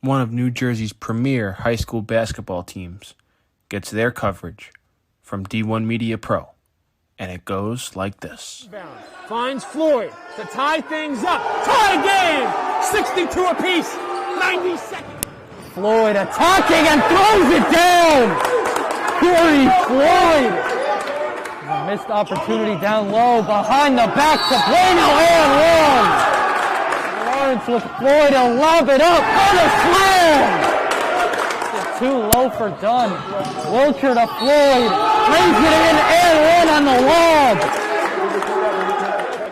one of New Jersey's premier high school basketball teams, gets their coverage from D1 Media Pro, and it goes like this. Finds Floyd to tie things up. Tie game! 62 apiece, 90 seconds. Floyd attacking and throws it down! Corey Floyd! A missed opportunity down low, behind the back to Bueno and long. Lawrence with Floyd, he'll lob it up on a slam! Too low for Dunn. Wilcher to Floyd, brings it in and one on the lob.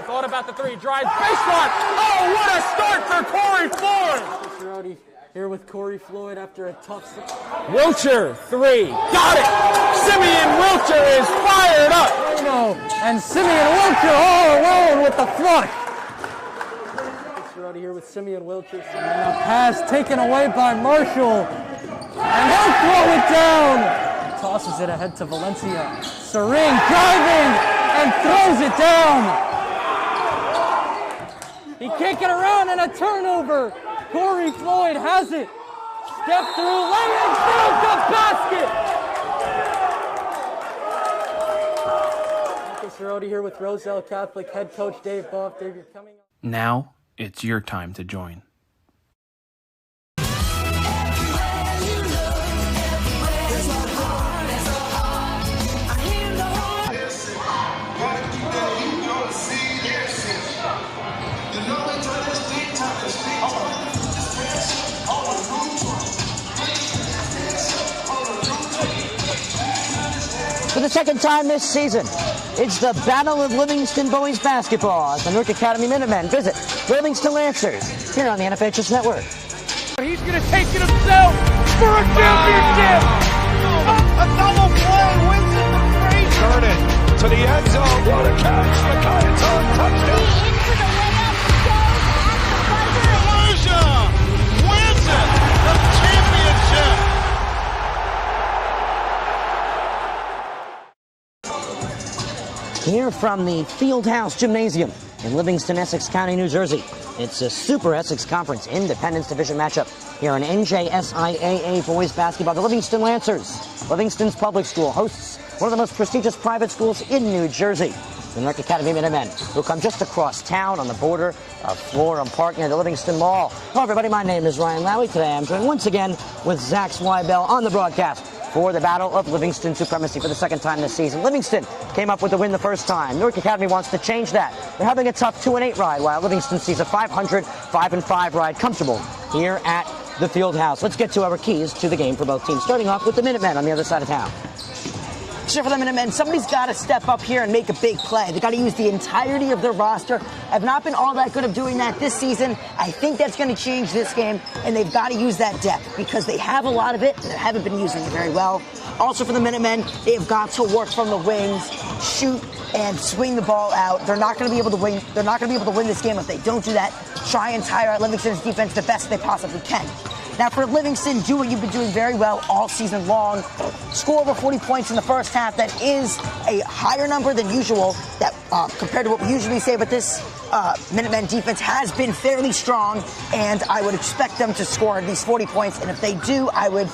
Thought about the three, drives, baseline. Oh, what a start for Corey Floyd! Here with Corey Floyd after a tough start. Wilcher, three, got it! Simeon Wilcher is fired up! And Simeon Wilcher all alone with the flush. Here with Simeon Wilcher. And a pass taken away by Marshall. And he'll throw it down. Tosses it ahead to Valencia. Sering driving and throws it down. He can't get around and a turnover. Corey Floyd has it. Step through, lay in, build the basket. Marcus Cerroti here with Roselle Catholic head coach Dave Boff. Dave, you're coming up. Now it's your time to join. For the second time this season, it's the Battle of Livingston boys basketball as the Newark Academy Minutemen visit Livingston Lancers here on the NFHS Network. He's going to take it himself for a championship! A double play wins it for Frazier. Turn it to the end zone. What a catch! Makai touchdown! Into the layup, goes at the buzzer. Wins it! The championship! Here from the Fieldhouse Gymnasium in Livingston, Essex County, New Jersey. It's a Super Essex Conference Independence Division matchup here on NJSIAA boys basketball. The Livingston Lancers, Livingston's public school, hosts one of the most prestigious private schools in New Jersey. The Newark Academy Minutemen, who come just across town on the border of Florham Park near the Livingston Mall. Hello, everybody. My name is Ryan Lowy. Today I'm joined once again with Zach Swibel on the broadcast for the Battle of Livingston supremacy for the second time this season. Livingston came up with the win the first time. Newark Academy wants to change that. They're having a tough 2-8 ride, while Livingston sees a 500-5-5 ride comfortable here at the Fieldhouse. Let's get to our keys to the game for both teams, starting off with the Minutemen on the other side of town. For the Minutemen, somebody's got to step up here and make a big play. They've got to use the entirety of their roster. Have not been all that good of doing that this season. I think that's going to change this game, and they've got to use that depth because they have a lot of it, and they haven't been using it very well. Also for the Minutemen, they've got to work from the wings, shoot, and swing the ball out. They're not going to be able to win. They're not going to be able to win this game if they don't do that. Try and tire out Livingston's defense the best they possibly can. Now for Livingston, do what you've been doing very well all season long. Score over 40 points in the first half. That is a higher number than usual that compared to what we usually say, but this Minutemen defense has been fairly strong, and I would expect them to score at least 40 points, and if they do, I would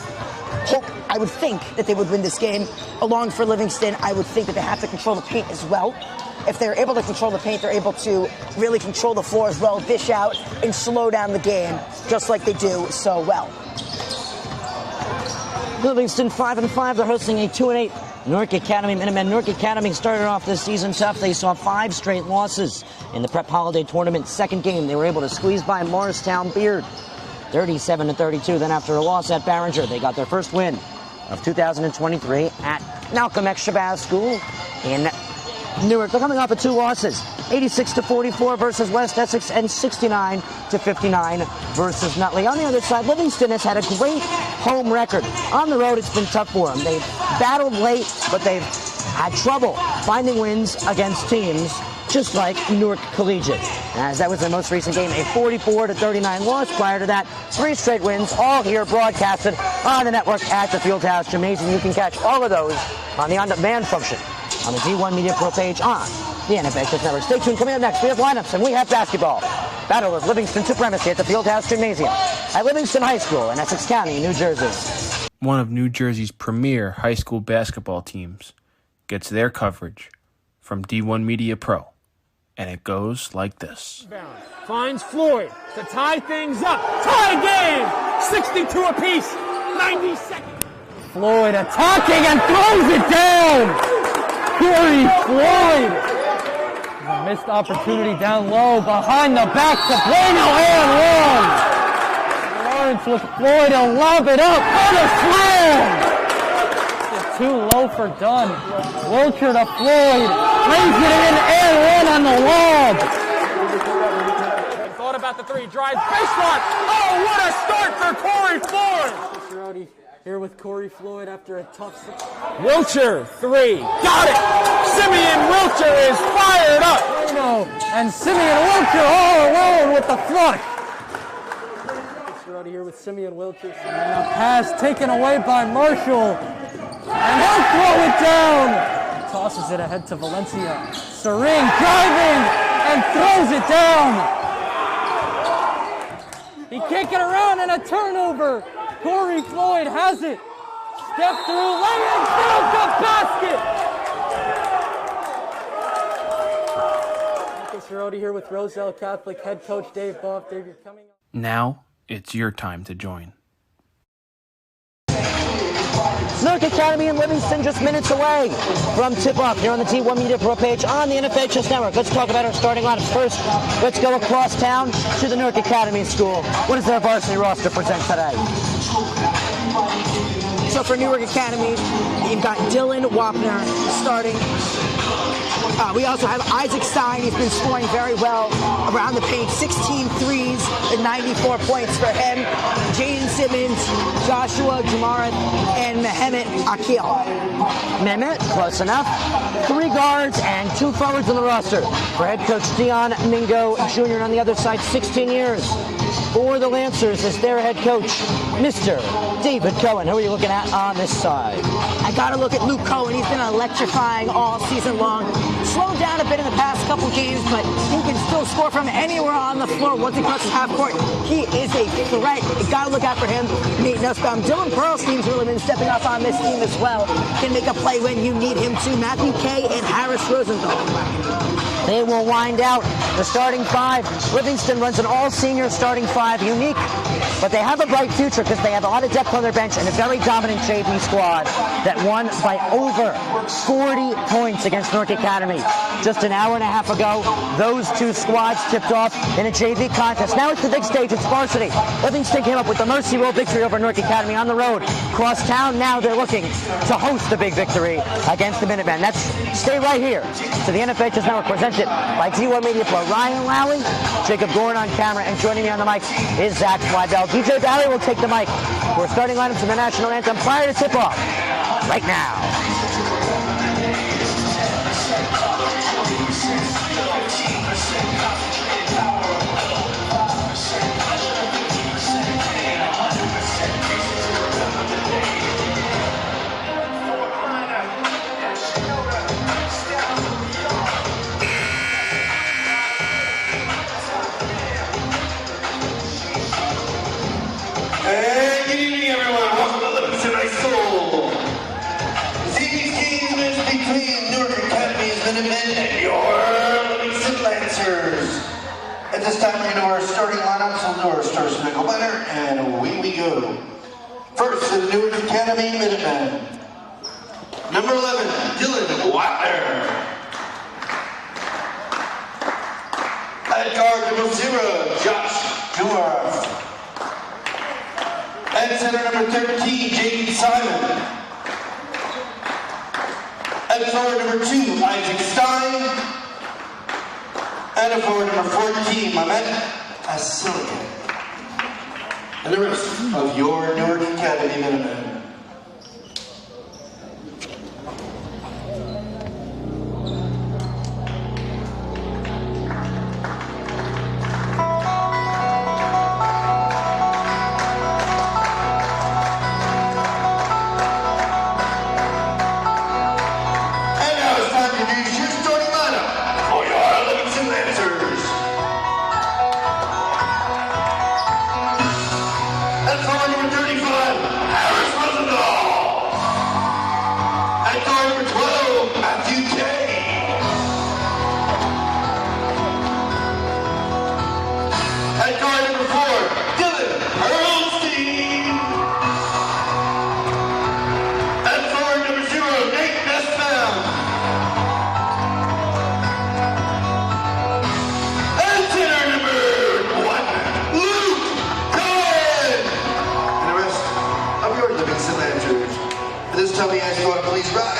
think that they would win this game. Along for Livingston, I would think that they have to control the paint as well. If they're able to control the paint, they're able to really control the floor as well, dish out, and slow down the game, just like they do so well. Livingston 5-5. They're hosting a 2-8 Newark Academy Minutemen. Newark Academy started off this season tough. They saw 5 straight losses in the Prep Holiday Tournament. Second game, they were able to squeeze by Morristown Beard, 37-32. Then after a loss at Barringer, they got their first win of 2023 at Malcolm X Shabazz School in Newark. They're coming off of 2 losses, 86-44 versus West Essex and 69-59 versus Nutley. On the other side, Livingston has had a great home record. On the road, it's been tough for them. They've battled late, but they've had trouble finding wins against teams just like Newark Collegiate, as that was their most recent game, a 44-39 loss. Prior to that, 3 straight wins, all here broadcasted on the network at the Fieldhouse Gymnasium. You can catch all of those on the on-demand function on the D1 Media Pro page on the NFHS Network. Stay tuned. Coming up next, we have lineups and we have basketball. Battle of Livingston supremacy at the Fieldhouse Gymnasium at Livingston High School in Essex County, New Jersey. One of New Jersey's premier high school basketball teams gets their coverage from D1 Media Pro, and it goes like this. Finds Floyd to tie things up. Tie game! 62 apiece. 90 seconds. Floyd attacking and throws it down! Corey Floyd! A missed opportunity down low, behind the back to Bueno and one. Lawrence with Floyd, he'll lob it up, what a slam! It's too low for Dunn. Wilcher to Floyd, lays it in and one on the lob. Thought about the three, drives baseline. Oh, what a start for Corey Floyd! Here with Corey Floyd after a tough Wilcher, three. Got it! Simeon Wilcher is fired up! And Simeon Wilcher all alone with the flush. Out here with Simeon Wilcher. And a pass taken away by Marshall. And he'll throw it down! Tosses it ahead to Valencia. Sering driving and throws it down! He can't get around and a turnover! Corey Floyd has it. Step through, lay in, build the basket. Marcus Cerroti here with Roselle Catholic head coach Dave Boff. Dave, you're coming up. Now it's your time to join. Newark Academy in Livingston just minutes away from tip-off here on the T1 Media Pro page on the NFHS Network. Let's talk about our starting lineup. First, let's go across town to the Newark Academy School. What does their varsity roster present today? So for Newark Academy, you've got Dylan Wapner starting. We also have Isaac Stein. He's been scoring very well around the paint. 16 threes and 94 points for him. Jaden Simmons, Joshua Jamarath, and Mehmet Akil. Mehmet, close enough. 3 guards and 2 forwards on the roster. For head coach Dion Mingo Jr. And on the other side, 16 years. For the Lancers is their head coach, Mr. David Cohen. Who are you looking at on this side? I got to look at Luke Cohen. He's been electrifying all season long. Slowed down a bit in the past couple games, but he can still score from anywhere on the floor once he crosses half court. He is a threat. You got to look out for him. Nate Nussbaum. Dylan Pearlstein's really been stepping up on this team as well. Can make a play when you need him to. Matthew Kay and Harris Rosenthal. They will wind out the starting 5. Livingston runs an all-senior starting 5, unique, but they have a bright future because they have a lot of depth on their bench and a very dominant JV squad that won by over 40 points against Newark Academy. Just an hour and a half ago, those 2 squads tipped off in a JV contest. Now it's the big stage, it's varsity. Livingston came up with the Mercy Rule victory over Newark Academy on the road. Cross town, now they're looking to host the big victory against the Minutemen. Stay right here to the NFHS Network, presented by T1 Media Pro. Ryan Lowry, Jacob Gorn on camera, and joining me on the mic is Zach Swidell. DJ Barry will take the mic for starting lineups in the national anthem prior to tip-off right now. Hey, good evening, everyone. Welcome to Livingston High School. This evening's game is between Newark Academy's Minutemen and your Livingston Lancers. At this time, we're going to our starting lineups. We'll do our stars in nickel banner, and away we go. First, the Newark Academy Minutemen. Number 11, Dylan Wapner. At guard, number 0, Josh Jamarath. At center, number 13, Jaden Simon. At forward, number 2, Isaac Stein. And at forward, number 14, Mehmet Akil. And the rest of your Newark Academy Minutemen.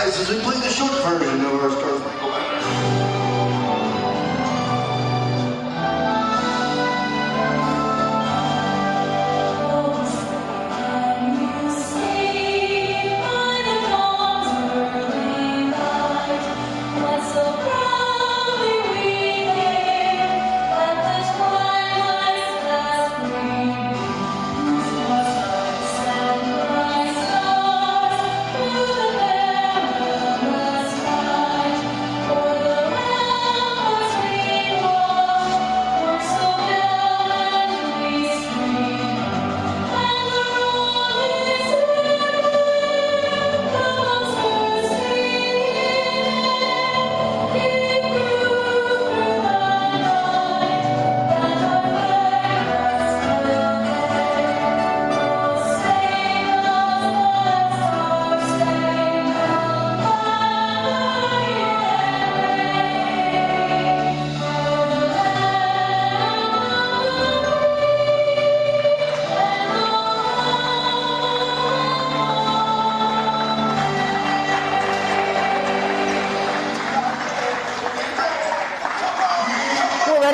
guys, as we play the short version of our Stars Michael Banner.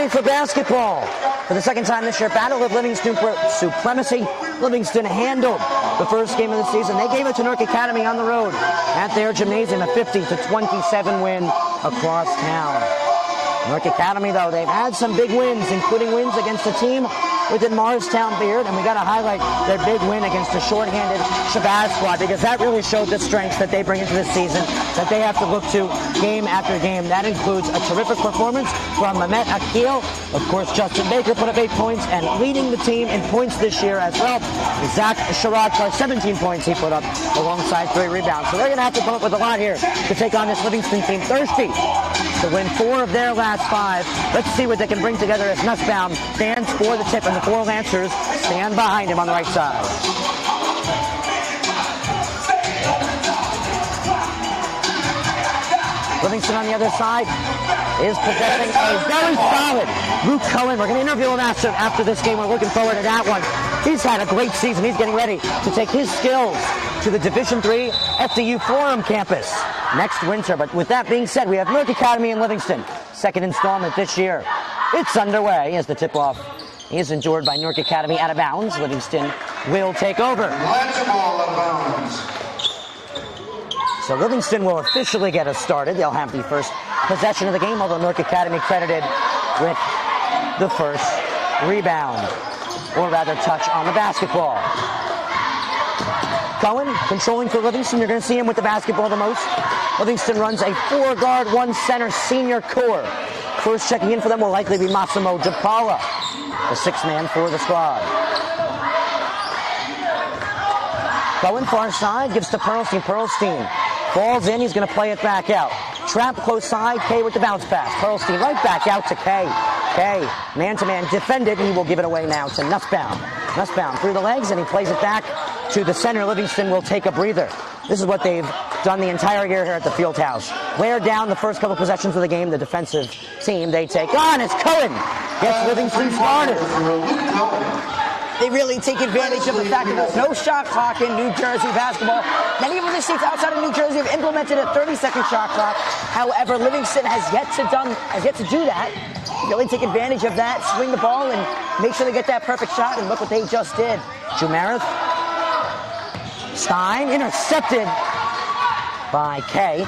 For basketball. For the second time this year, Battle of Livingston supremacy. Livingston handled the first game of the season. They gave it to Newark Academy on the road at their gymnasium, a 50-27 win across town. Newark Academy, though, they've had some big wins, including wins against a team within Morristown Beard, and we got to highlight their big win against the shorthanded Shabazz squad, because that really showed the strengths that they bring into this season that they have to look to game after game. That includes a terrific performance from Mehmet Akil. Of course, Justin Baker put up 8 points, and leading the team in points this year as well. Zach Sherrod, 17 points he put up alongside 3 rebounds. So they're going to have to come up with a lot here to take on this Livingston team, thirsty to win 4 of their last 5. Let's see what they can bring together as Nussbaum stands for the tip, and the 4 Lancers stand behind him on the right side. Livingston on the other side is possessing a very solid Luke Cohen. We're going to interview him after this game. We're looking forward to that one. He's had a great season. He's getting ready to take his skills to the Division III FDU Forum campus next winter. But with that being said, we have Newark Academy in Livingston. Second installment this year. It's underway as the tip-off is endured by Newark Academy out of bounds. Livingston will take over. Let's ball out of bounds. So Livingston will officially get us started. They'll have the first possession of the game, although Newark Academy credited with the first rebound, or rather touch on the basketball. Cohen controlling for Livingston. You're going to see him with the basketball the most. Livingston runs a 4-guard, 1-center senior core. First checking in for them will likely be Massimo DiPaola, the 6th man for the squad. Cohen far side, gives to Pearlstein. Pearlstein falls in, he's going to play it back out. Trap close side, Kay with the bounce pass. Pearlstein right back out to Kay. Kay, man-to-man defended, and he will give it away now to Nussbaum. Nussbaum through the legs, and he plays it back to the center. Livingston will take a breather. This is what they've done the entire year here at the Fieldhouse. Wear down the first couple possessions of the game. The defensive team they take on. It's Cohen gets Livingston started. They really take advantage of the fact that there's no shot clock in New Jersey basketball. Many of the states outside of New Jersey have implemented a 30-second shot clock. However, Livingston has yet to do that. Really take advantage of that, swing the ball, and make sure they get that perfect shot. And look what they just did. Jumarith. Stein intercepted by Kay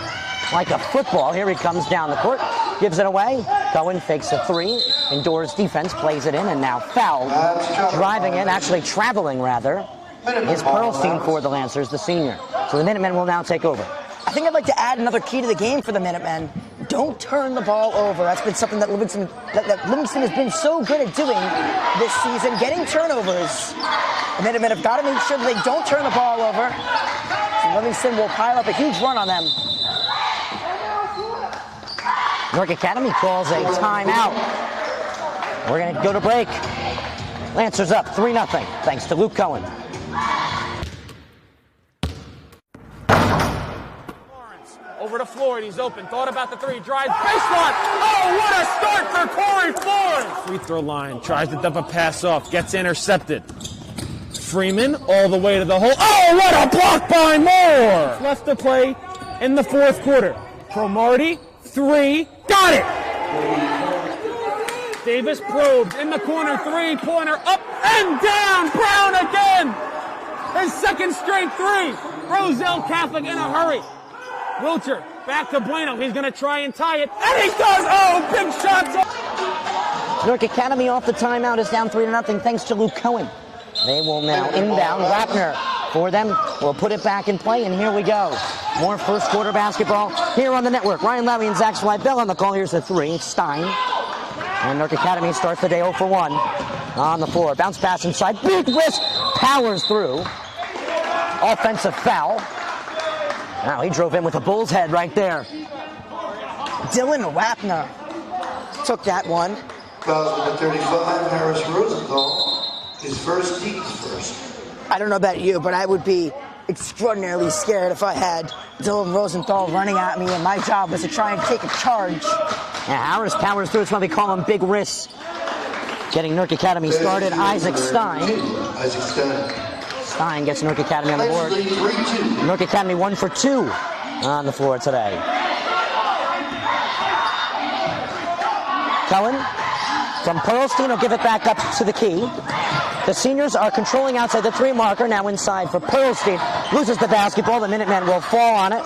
like a football. Here he comes down the court, gives it away. Cohen fakes a 3, endures defense, plays it in, and now fouled. Driving in, actually traveling rather, is Pearlstein for the Lancers, the senior. So the Minutemen will now take over. I think I'd like to add another key to the game for the Minutemen. Don't turn the ball over. That's been something that Livingston has been so good at doing this season, getting turnovers. The Minutemen have got to make sure that they don't turn the ball over. So Livingston will pile up a huge run on them. Newark Academy calls a timeout. We're going to go to break. Lancers up 3-0 thanks to Luke Cohen. Over to Floyd, he's open, thought about the 3, drives, baseline. Oh, what a start for Corey Floyd! Free throw line, tries to dump a pass off, gets intercepted. Freeman all the way to the hole. Oh, what a block by Moore! Left to play, in the fourth quarter. Cromartie, 3, got it! Davis probes in the corner, 3-pointer, up and down, Brown again! His second straight 3. Roselle Catholic in a hurry. Wilcher, back to Bueno, he's gonna try and tie it, and he does! Oh, big shots! Newark Academy off the timeout is down 3-0 thanks to Luke Cohen. They will now inbound. Wapner for them. We'll put it back in play, and here we go. More first quarter basketball here on the network. Ryan Lowry and Zach Swibell on the call. Here's the 3. It's Stein. And Newark Academy starts the day 0 for 1 on the floor. Bounce pass inside. Big wrist. Powers through. Offensive foul. Now he drove in with a bull's head right there. Dylan Wapner took that one. Fouls number 35, Harris Rosenthal. His first, team's first. I don't know about you, but I would be extraordinarily scared if I had Dylan Rosenthal running at me and my job was to try and take a charge. Yeah, Harris powers through. It's why we call him Big Wrists. Getting Newark Academy started, Isaac Stein. Isaac Stein. Stein gets Newark Academy on the board. 3-2. Newark Academy 1 for 2 on the floor today. Cohen from Pearlstein will give it back up to the key. The seniors are controlling outside the 3 marker. Now inside for Pearlstein. Loses the basketball. The Minutemen will fall on it.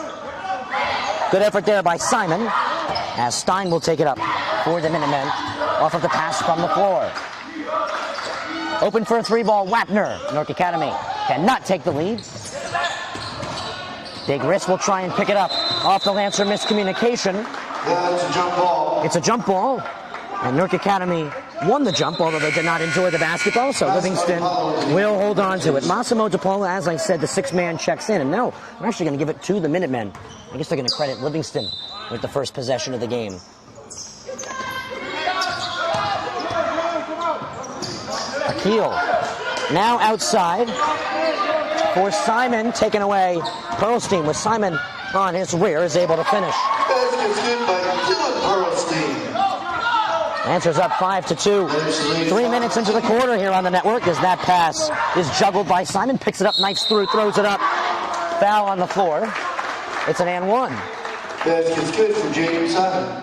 Good effort there by Simon. As Stein will take it up for the Minutemen. Off of the pass from the floor. Open for a 3-ball. Wapner. Newark Academy cannot take the lead. Big Wrist will try and pick it up. Off the Lancer miscommunication. It's a jump ball. It's a jump ball. And Newark Academy won the jump, although they did not enjoy the basketball, so Livingston will hold on to it. Massimo DePaula, as I said, the 6-man checks in. And no, I'm actually going to give it to the Minutemen. I guess they're going to credit Livingston with the first possession of the game. Akil now outside for Simon, taken away. Pearlstein with Simon on his rear is able to finish. Basket's good by Dylan Pearlstein. Lancers up 5-2. 3 minutes into the quarter here on the network as that pass is juggled by Simon. Picks it up, knifes through, throws it up. Foul on the floor. It's an and 1. Basket's good for James Simon.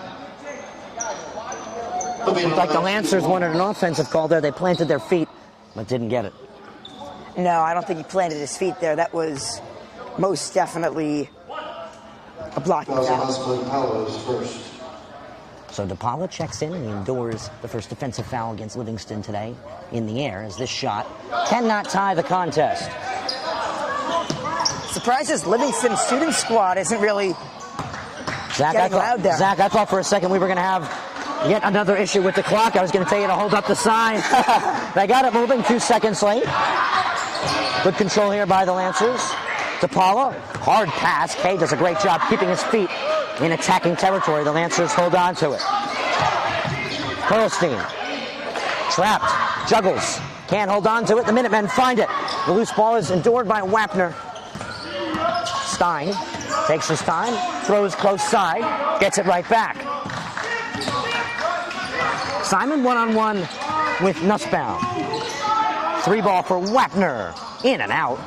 Looked like the Lancers wanted an offensive call there. They planted their feet, but didn't get it. No, I don't think he planted his feet there. That was most definitely a blocking foul. First. So DePaula checks in and he endures the first defensive foul against Livingston today in the air as this shot cannot tie the contest. Surprises Livingston student squad isn't really getting loud there. Zach, I thought for a second we were going to have yet another issue with the clock. I was going to tell you to hold up the sign. They got it moving 2 seconds late. Good control here by the Lancers. DePaula, hard pass. Kay does a great job keeping his feet in attacking territory. The Lancers hold on to it. Pearlstein, trapped, juggles, can't hold on to it. The Minutemen find it. The loose ball is endured by Wapner. Stein takes his time, throws close side, gets it right back. Simon one-on-one with Nussbaum. 3-ball for Wapner. In and out.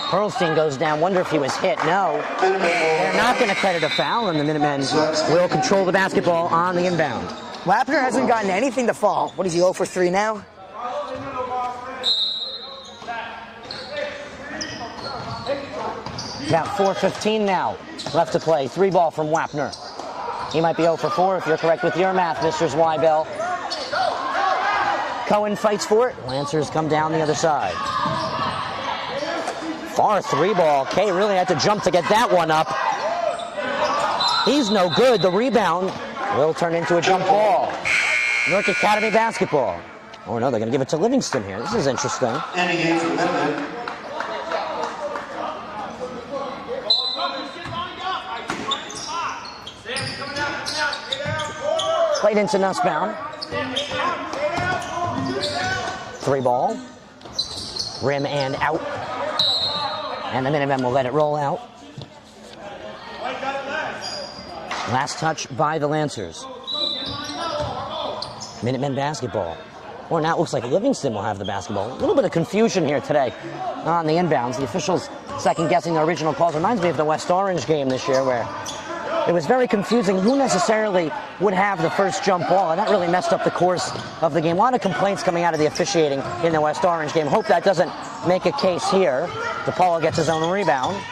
Pearlstein goes down. Wonder if he was hit. No. They're not going to credit a foul, and the Minutemen will control the basketball on the inbound. Wapner hasn't gotten anything to fall. What is he, 0 for 3 now? About 4:15 now left to play. 3-ball from Wapner. He might be 0 for 4 if you're correct with your math, Mr. Zweible. Cohen fights for it. Lancers come down the other side. Far 3-ball. Kay really had to jump to get that one up. He's no good. The rebound will turn into a jump ball. Newark Academy basketball. Oh no, they're going to give it to Livingston here. This is interesting. Any game for Minutemen. Played into Nussbaum. 3-ball. Rim and out. And the Minutemen will let it roll out. Last touch by the Lancers. Minutemen basketball. Or now it looks like Livingston will have the basketball. A little bit of confusion here today on the inbounds. The officials second-guessing the original calls. Reminds me of the West Orange game this year where it was very confusing who necessarily would have the first jump ball, and that really messed up the course of the game. A lot of complaints coming out of the officiating in the West Orange game. Hope that doesn't make a case here. DePaula gets his own rebound.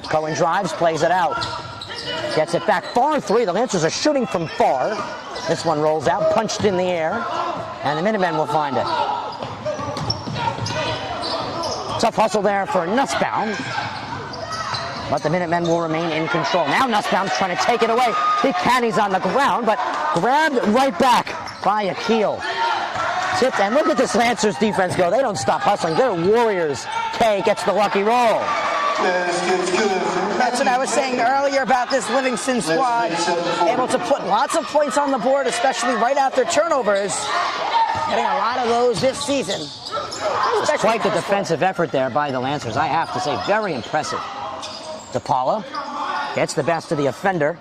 Cohen drives, plays it out. Gets it back far three. The Lancers are shooting from far. This one rolls out, punched in the air, and the Minutemen will find it. Tough hustle there for Nussbaum. But the Minutemen will remain in control. Now Nussbaum's trying to take it away. He can, he's on the ground, but grabbed right back by Akil. Tipped, and look at this Lancers defense go. They don't stop hustling. They're warriors. Kay gets the lucky roll. That's what I was saying earlier about this Livingston squad. Able to put lots of points on the board, especially right after turnovers. Getting a lot of those this season. It's quite the defensive effort there by the Lancers. I have to say, very impressive. DePaula gets the best of the offender.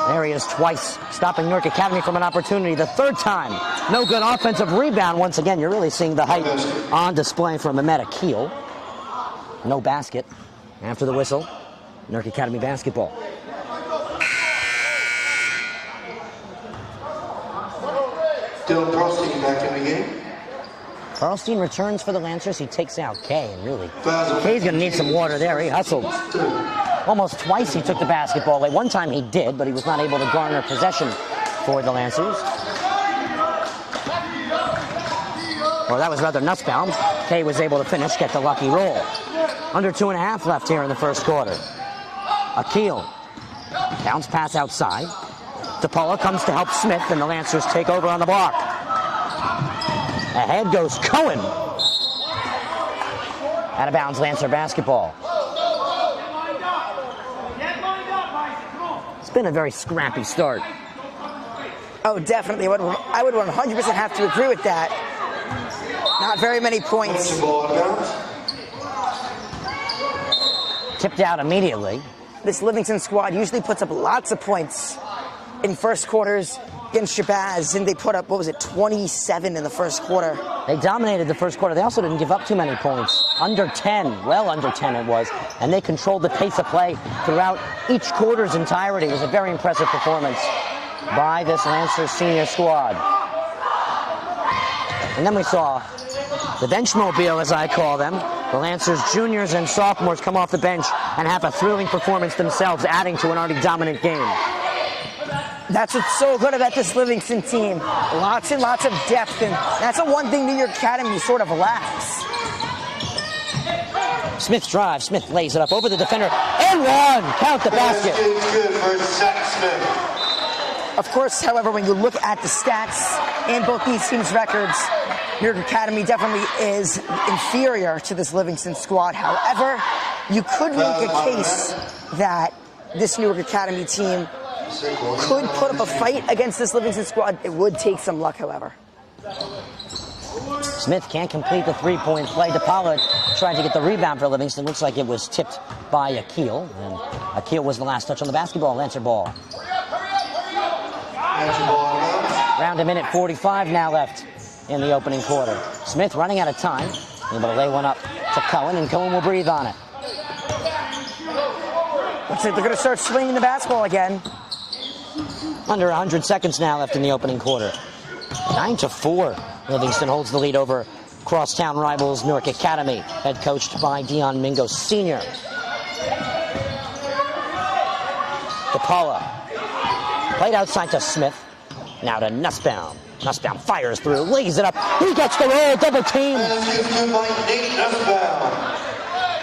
There he is twice, stopping Newark Academy from an opportunity. The third time, no good offensive rebound. Once again, you're really seeing the height on display from Mehmet Akil. No basket after the whistle. Newark Academy basketball. Dylan Pearlstein back in the game. Pearlstein returns for the Lancers. He takes out Kay, and really, Kay's going to need some water there. He hustled. Almost twice he took the basketball away. One time he did, but he was not able to garner possession for the Lancers. Well, that was rather Nussbaum. Kay was able to finish, get the lucky roll. Under 2.5 left here in the first quarter. Akil. Bounce pass outside. DePaula comes to help Smith, and the Lancers take over on the block. Ahead goes Cohen. Out of bounds, Lancer basketball. It's been a very scrappy start. Oh, definitely. I would 100% have to agree with that. Not very many points. Tipped out immediately. This Livingston squad usually puts up lots of points in first quarters against Shabazz, and they put up, 27 in the first quarter. They dominated the first quarter. They also didn't give up too many points. Under 10, well under 10 it was, and they controlled the pace of play throughout each quarter's entirety. It was a very impressive performance by this Lancers senior squad. And then we saw the benchmobile, as I call them. The Lancers juniors and sophomores come off the bench and have a thrilling performance themselves, adding to an already dominant game. That's what's so good about this Livingston team. Lots and lots of depth, and that's the one thing New York Academy sort of lacks. Smith drives. Smith lays it up over the defender. And one! Count the basket. Good for Zach Smith. Of course, however, when you look at the stats in both these teams' records, New York Academy definitely is inferior to this Livingston squad. However, you could make a case that this New York Academy team could put up a fight against this Livingston squad. It would take some luck, however. Smith can't complete the three-point play. DePaula tried to get the rebound for Livingston. Looks like it was tipped by Akil. And Akil was the last touch on the basketball. Lancer ball. Around a minute 45 now left in the opening quarter. Smith running out of time. Able to lay one up to Cohen, and Cohen will breathe on it. Looks like they're going to start swinging the basketball again. Under 100 seconds now left in the opening quarter. 9-4. Livingston holds the lead over crosstown rivals Newark Academy, head coached by Dion Mingo Sr. DePaula played outside to Smith. Now to Nussbaum. Nussbaum fires through, lays it up. He gets the roll, double team.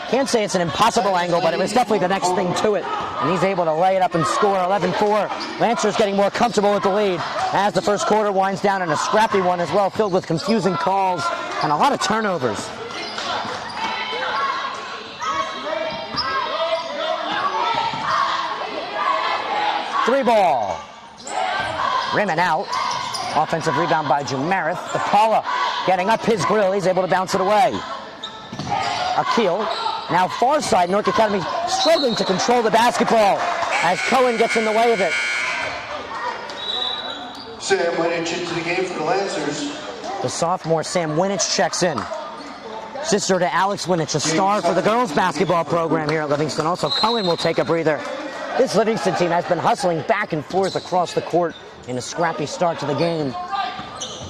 Can't say it's an impossible angle, but it was definitely the next thing to it. And he's able to lay it up and score 11-4. Lancers getting more comfortable with the lead as the first quarter winds down, and a scrappy one as well, filled with confusing calls and a lot of turnovers. Three ball. Rim and out. Offensive rebound by Jumarith. DePaula getting up his grill. He's able to bounce it away. Akil. Now far side, Newark Academy struggling to control the basketball as Cohen gets in the way of it. Sam Winich into the game for the Lancers. The sophomore Sam Winich checks in. Sister to Alex Winich, a star for the girls basketball program here at Livingston. Also, Cohen will take a breather. This Livingston team has been hustling back and forth across the court in a scrappy start to the game.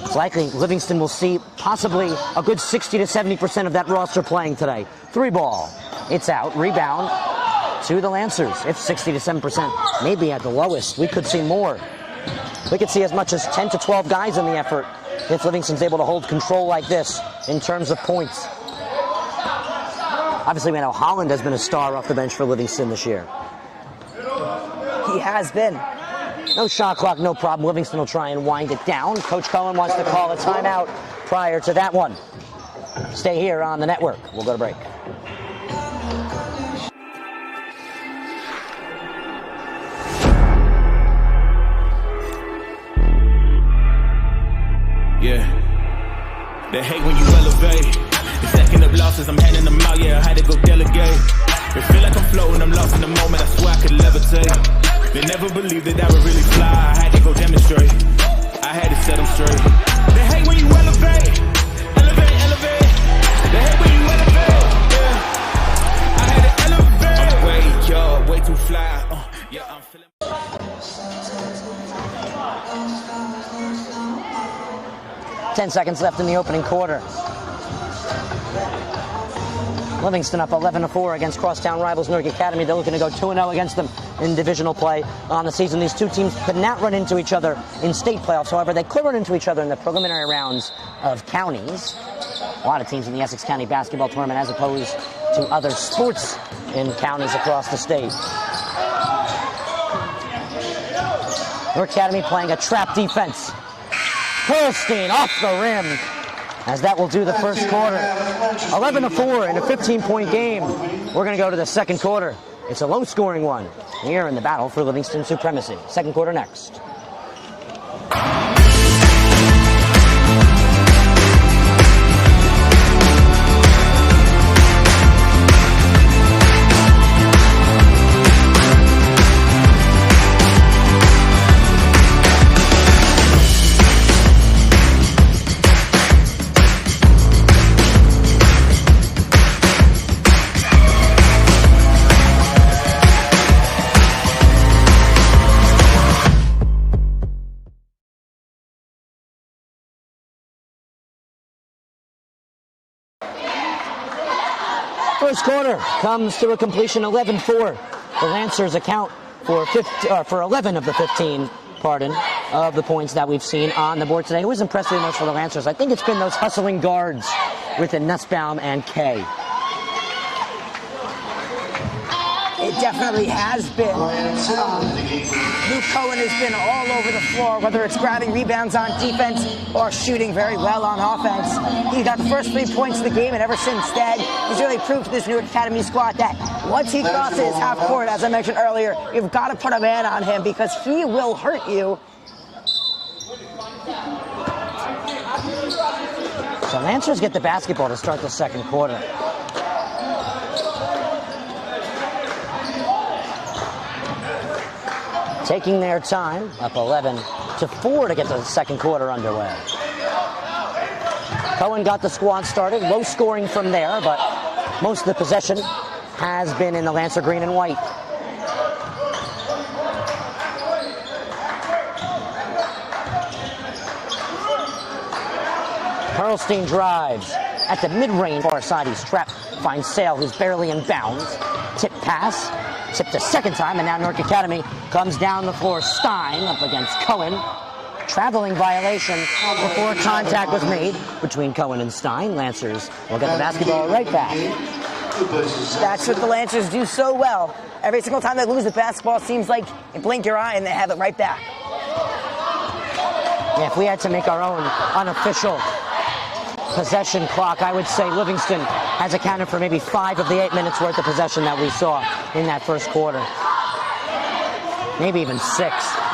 It's likely Livingston will see possibly a good 60 to 70% of that roster playing today. 3-ball. It's out. Rebound to the Lancers. If 60 to 7% may be at the lowest, we could see more. We could see as much as 10 to 12 guys in the effort if Livingston's able to hold control like this in terms of points. Obviously, we know Holland has been a star off the bench for Livingston this year. He has been. No shot clock, no problem. Livingston will try and wind it down. Coach Cohen wants to call a timeout prior to that one. Stay here on the network. We'll go to break. Yeah, they hate when you elevate. The second of losses, I'm handing them out. Yeah, I had to go delegate. It feel like I'm floating, I'm lost in the moment. I swear I could levitate. They never believed that I would really fly. I had to go demonstrate. I had to set them straight. They hate when you elevate, elevate, elevate. They hate when you elevate. Yeah, I had to elevate. I'm way too fly. Yeah, I'm feeling. Ten seconds left in the opening quarter. Livingston up 11-4 against crosstown rivals Newark Academy. They're looking to go 2-0 against them in divisional play on the season. These two teams could not run into each other in state playoffs. However, they could run into each other in the preliminary rounds of counties. A lot of teams in the Essex County basketball tournament as opposed to other sports in counties across the state. Newark Academy playing a trap defense. Pearlstein off the rim, as that will do the first quarter. 11-4 in a 15-point game. We're going to go to the second quarter. It's a low-scoring one here in the battle for Livingston supremacy. Second quarter next. First quarter comes to a completion, 11-4. The Lancers account for 11 of the 15, of the points that we've seen on the board today. Who was impressed the most for the Lancers? I think it's been those hustling guards within Nussbaum and Kay. It definitely has been. Luke Cohen has been all over the floor, whether it's grabbing rebounds on defense or shooting very well on offense. He got the first 3 points of the game, and ever since then, he's really proved to this Newark Academy squad that once he crosses half court, as I mentioned earlier, you've got to put a man on him because he will hurt you. So Lancers get the basketball to start the second quarter. Taking their time, up 11-4 to get the second quarter underway. Cohen got the squad started, low scoring from there, but most of the possession has been in the Lancer green and white. Pearlstein drives at the mid-range far side. He's trapped, finds Sale, who's barely in bounds. Tip pass. Tipped a second time, and now Newark Academy comes down the floor. Stein up against Cohen. Traveling violation before contact was made between Cohen and Stein. Lancers will get the basketball right back. That's what the Lancers do so well. Every single time they lose the basketball, it seems like you blink your eye and they have it right back. Yeah, if we had to make our own unofficial possession clock, I would say Livingston has accounted for maybe 5 of the 8 minutes worth of possession that we saw in that first quarter. Maybe even 6.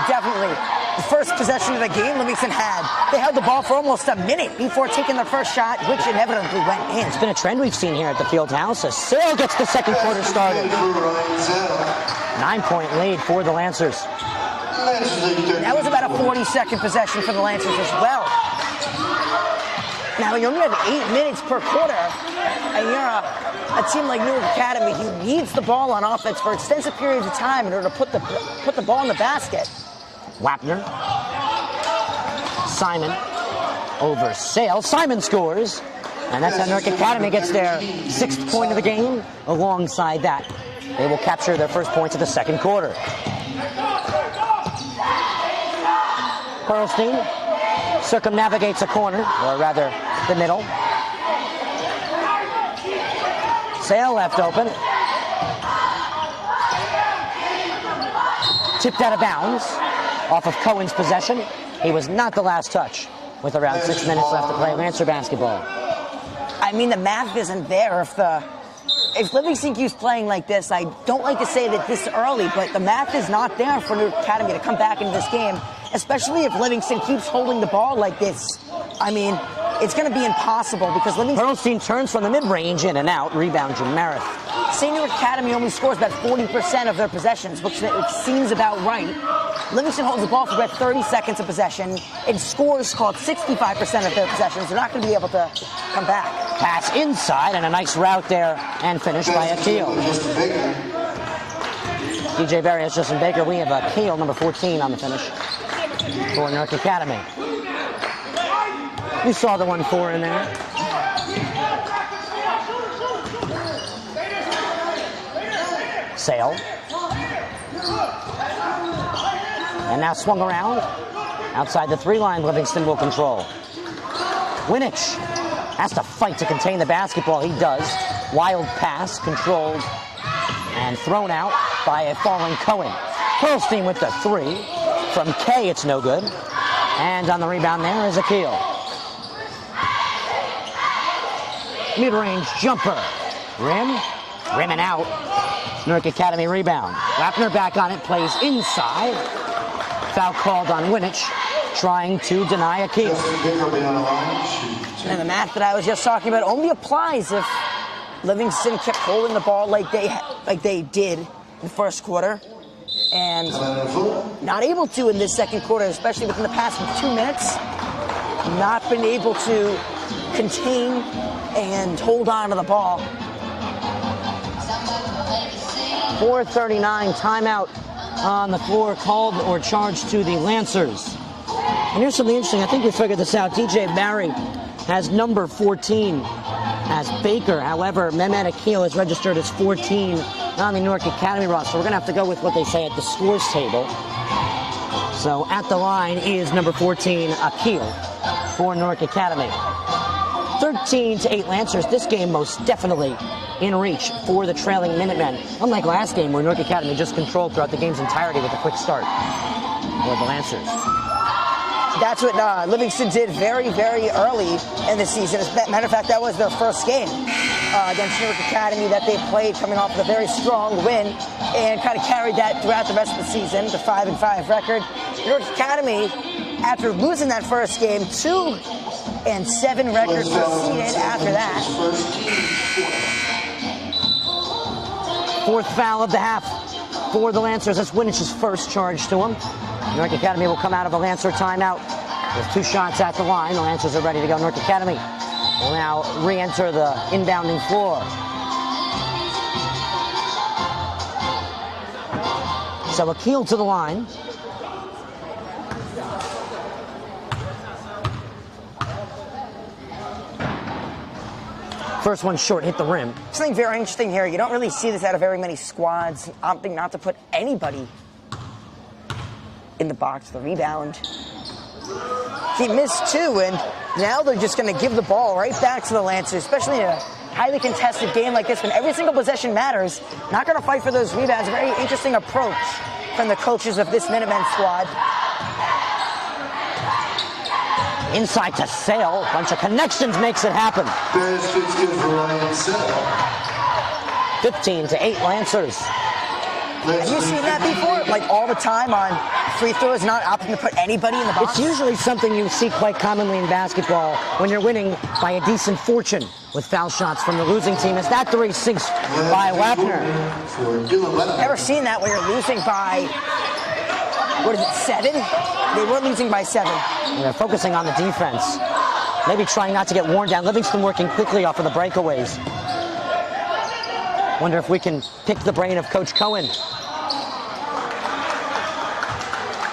Definitely. The first possession of the game Livingston had, they held the ball for almost a minute before taking their first shot, which inevitably went in. It's been a trend we've seen here at the field house as Sale gets the second quarter started. 9-point lead for the Lancers. That was about a 40-second possession for the Lancers as well. Now, you only have 8 minutes per quarter. and you're a team like Newark Academy who needs the ball on offense for extensive periods of time in order to put the ball in the basket. Wapner. Simon over Sale. Simon scores. And that's how Newark Academy gets their 6th point of the game. Alongside that, they will capture their first points of the second quarter. Pearlstein circumnavigates a corner, or rather the middle. Sale left open. Tipped out of bounds off of Cohen's possession. He was not the last touch with around 6 minutes left to play Lancer basketball. I mean, the math isn't there. If Livingston keeps playing like this, I don't like to say that this early, but the math is not there for Newark Academy to come back into this game, especially if Livingston keeps holding the ball like this. I mean, it's going to be impossible because Livingston... Pearlstein turns from the mid-range, in and out. Rebound, Jamarith. St. Newark Academy only scores about 40% of their possessions, which seems about right. Livingston holds the ball for about 30 seconds of possession and scores called 65% of their possessions. They're not going to be able to come back. Pass inside and a nice route there and finished by Akil. DJ Berry has Justin Baker. We have Akil, number 14, on the finish for Newark Academy. You saw the 1-4 in there. Sale. And now swung around. Outside the 3-line, Livingston will control. Winich has to fight to contain the basketball. He does. Wild pass, controlled, and thrown out by a falling Cohen. Pearlstein with the 3. From K, it's no good. And on the rebound there is Akil. Mid-range jumper. Rim and out. Newark Academy rebound. Wapner back on it, plays inside. Foul called on Winich, trying to deny Akil. And the math that I was just talking about only applies if Livingston kept holding the ball like they did in the first quarter, and not able to in this second quarter, especially within the past 2 minutes. Not been able to contain and hold on to the ball. 4:39 timeout on the floor called or charged to the Lancers. And here's something interesting. I think we figured this out. DJ Barry has number 14 as Baker. However, Mehmet Akil is registered as 14 on the Newark Academy roster. We're going to have to go with what they say at the scores table. So at the line is number 14, Akil, for Newark Academy. 13-8 Lancers. This game most definitely in reach for the trailing Minutemen. Unlike last game where Newark Academy just controlled throughout the game's entirety with a quick start for the Lancers. That's what Livingston did very, very early in the season. As a matter of fact, that was their first game against Newark Academy that they played, coming off of a very strong win, and kind of carried that throughout the rest of the season, the 5-5 record. Newark Academy, after losing that first game, 2-7 record proceeded after that. Fourth foul of the half for the Lancers. That's Winich's first charge to him. Newark Academy will come out of a Lancer timeout with 2 shots at the line. The Lancers are ready to go. Newark Academy will now re-enter the inbounding floor. So Akil to the line. First one short, hit the rim. Something very interesting here. You don't really see this out of very many squads opting not to put anybody in the box. The rebound. He missed 2, and now they're just going to give the ball right back to the Lancers, especially in a highly contested game like this when every single possession matters. Not going to fight for those rebounds. A very interesting approach from the coaches of this Minutemen squad. Inside to Sale. Bunch of connections makes it happen. 15-8 Lancers. Have you seen that before? Like all the time on free throws, not opting to put anybody in the box? It's usually something you see quite commonly in basketball when you're winning by a decent fortune with foul shots from the losing team. As that 3 sinks by Wapner. Ever seen that when you're losing by, 7? They were losing by 7. They're focusing on the defense. Maybe trying not to get worn down. Livingston working quickly off of the breakaways. Wonder if we can pick the brain of Coach Cohen.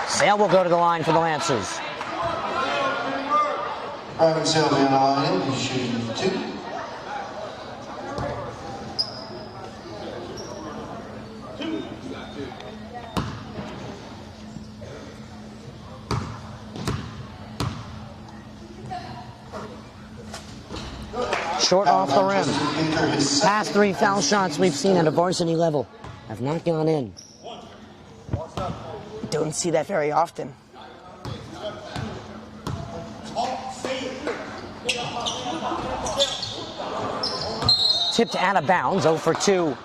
Sale will go to the line for the Lancers. Ivan Sale on the line, he's shooting 2. Short off the rim. Past 3 foul shots we've seen at a varsity level have not gone in. Don't see that very often. Tipped out of bounds, 0 for 2.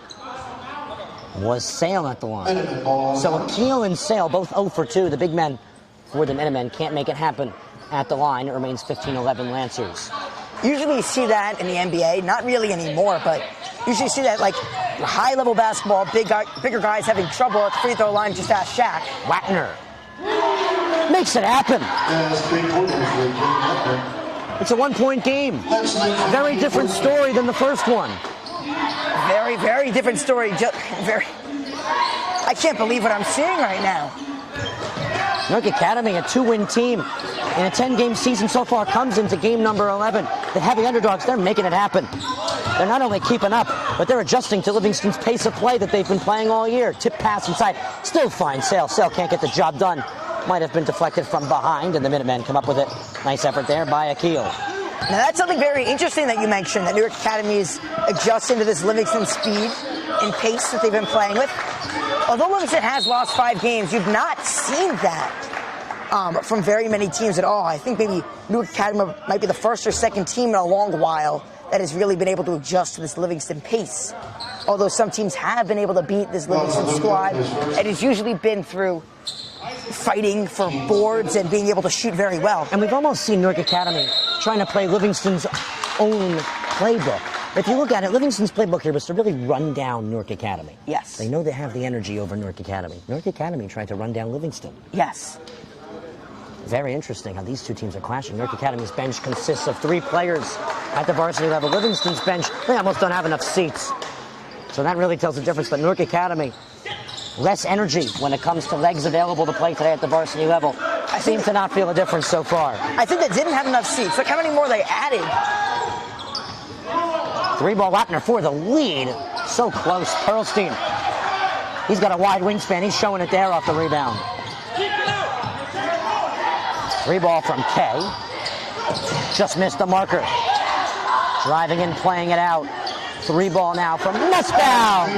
Was Sale at the line. So Akil and Sale, both 0 for 2. The big men for the Minutemen can't make it happen at the line. It remains 15-11 Lancers. Usually you see that in the NBA, not really anymore, but usually you see that like high-level basketball, bigger guys having trouble at the free throw line. Just ask Shaq. Wagner makes it happen. It's a 1-point game. Very different story than the first one. Very, very different story. I can't believe what I'm seeing right now. Newark Academy, a 2-win team in a 10-game season so far, comes into game number 11. The heavy underdogs, they're making it happen. They're not only keeping up, but they're adjusting to Livingston's pace of play that they've been playing all year. Tip pass inside, still finds Sale. Sale can't get the job done. Might have been deflected from behind, and the Minutemen come up with it. Nice effort there by Akil. Now that's something very interesting that you mentioned, that Newark Academy is adjusting to this Livingston speed and pace that they've been playing with. Although Livingston has lost 5 games, you've not seen that from very many teams at all. I think maybe Newark Academy might be the first or second team in a long while that has really been able to adjust to this Livingston pace. Although some teams have been able to beat this Livingston squad, it has usually been through fighting for boards and being able to shoot very well. And we've almost seen Newark Academy trying to play Livingston's own playbook. If you look at it, Livingston's playbook here was to really run down Newark Academy. Yes. They know they have the energy over Newark Academy. Newark Academy tried to run down Livingston. Yes. Very interesting how these two teams are clashing. Newark Academy's bench consists of 3 players at the varsity level. Livingston's bench, they almost don't have enough seats. So that really tells the difference. But Newark Academy, less energy when it comes to legs available to play today at the varsity level. I seem to not feel a difference so far. I think they didn't have enough seats. Look how many more they added. 3-ball Wagner for the lead. So close. Perlstein. He's got a wide wingspan. He's showing it there off the rebound. 3-ball from Kay. Just missed the marker. Driving in, playing it out. 3-ball now from Nussbaum.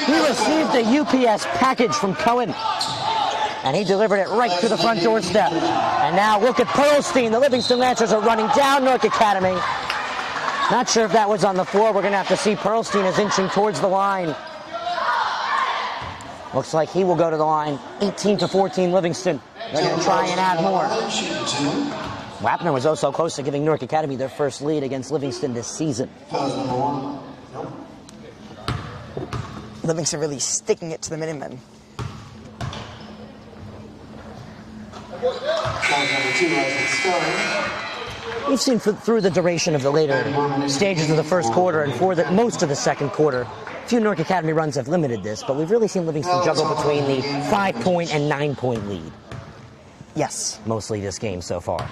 He received a UPS package from Cohen, and he delivered it right to the front doorstep. And now look at Perlstein. The Livingston Lancers are running down Newark Academy. Not sure if that was on the floor. We're going to have to see. Perlstein is inching towards the line. Looks like he will go to the line. 18-14 Livingston. They're going to try and add more. Wapner was oh so close to giving Newark Academy their first lead against Livingston this season. Livingston really sticking it to the Minutemen. We've seen through the duration of the later stages of the first quarter and for most of the second quarter, a few Newark Academy runs have limited this, but we've really seen Livingston juggle between the 5-point and 9-point lead. Yes. Mostly this game so far.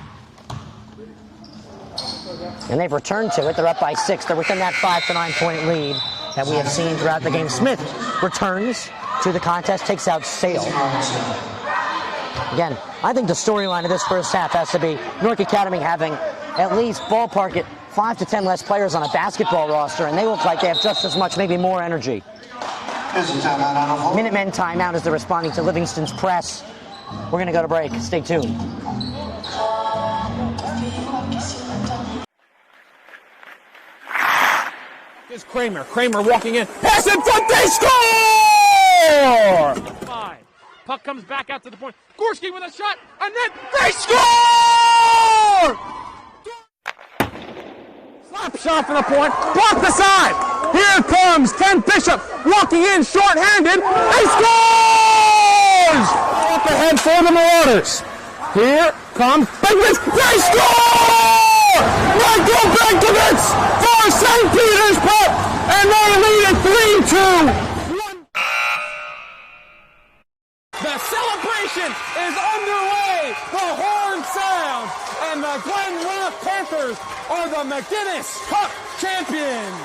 And they've returned to it. They're up by 6. They're within that 5 to 9 point lead that we have seen throughout the game. Smith returns to the contest, takes out Sale. Again, I think the storyline of this first half has to be Newark Academy having at least ballpark it 5 to 10 less players on a basketball roster, and they look like they have just as much, maybe more energy. Minutemen timeout as they're responding to Livingston's press. We're going to go to break. Stay tuned. Here's Kramer. Kramer walking in. Pass in front. They score! 5. Puck comes back out to the point. Gorski with a shot, and then they score! Slap shot for the point. Block the side. Here comes Ken Bishop walking in short-handed. He scores! Up ahead for the Marauders. Here comes Bigwitz. They score! Michael Bigwitz for St. Peter's Pep, and they lead it 3-2. The celebration is underway. The horn sounds, and the Glen Rock Panthers are the McGinnis Cup champions.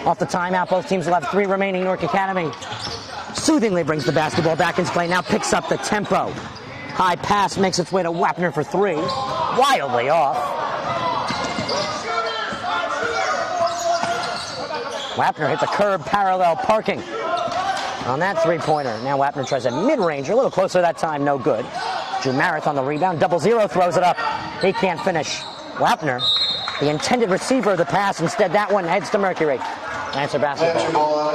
Off the timeout, both teams will have 3 remaining. Newark Academy soothingly brings the basketball back into play, now picks up the tempo. High pass makes its way to Wapner for 3. Wildly off. Wapner hits a curb parallel parking on that 3-pointer. Now Wapner tries a mid-ranger, a little closer that time, no good. Jumarith on the rebound, 0-0, throws it up. He can't finish. Wapner, the intended receiver of the pass, instead that one heads to Mercury. Lancer basketball.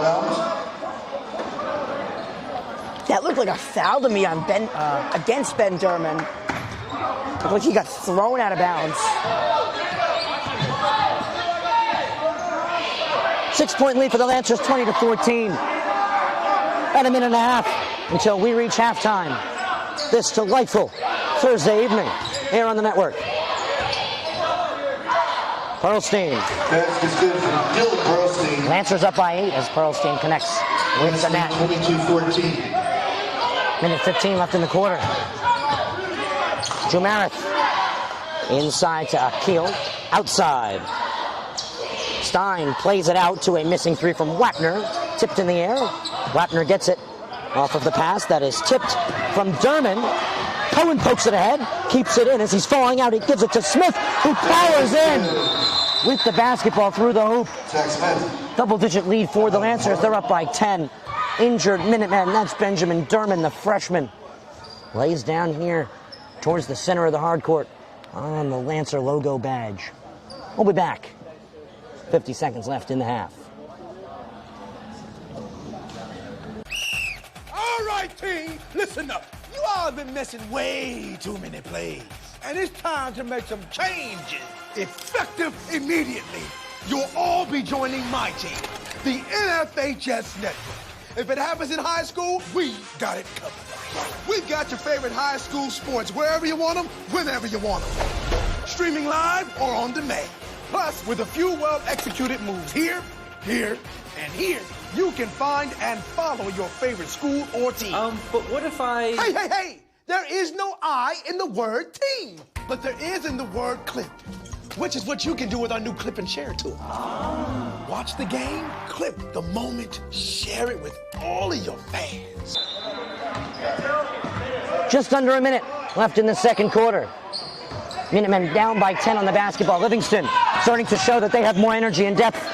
That looked like a foul to me on against Ben Durman. Looked like he got thrown out of bounds. 6-point lead for the Lancers, 20-14. And a minute and a half until we reach halftime. This delightful Thursday evening here on the network. Pearlstein. Lancers up by 8 as Pearlstein connects with the net. 22-14. Minute 15 left in the quarter. Jumarith inside to Akil. Outside. Stein plays it out to a missing 3 from Wapner. Tipped in the air. Wapner gets it off of the pass that is tipped from Durman. Cohen pokes it ahead, keeps it in as he's falling out. He gives it to Smith, who powers in with the basketball through the hoop. Double-digit lead for the Lancers. They're up by 10. Injured Minuteman, that's Benjamin Durman, the freshman. Lays down here towards the center of the hardcourt on the Lancer logo badge. We'll be back. 50 seconds left in the half. All right, team, listen up. You all have been missing way too many plays. And it's time to make some changes. Effective immediately. You'll all be joining my team, the NFHS Network. If it happens in high school, we got it covered. We've got your favorite high school sports wherever you want them, whenever you want them. Streaming live or on demand. Plus, with a few well-executed moves here, here, and here, you can find and follow your favorite school or team. But what if I... Hey! There is no I in the word team, but there is in the word clip, which is what you can do with our new Clip and Share tool. Watch the game, clip the moment, share it with all of your fans. Just under a minute left in the second quarter. Minutemen down by 10 on the basketball. Livingston starting to show that they have more energy and depth.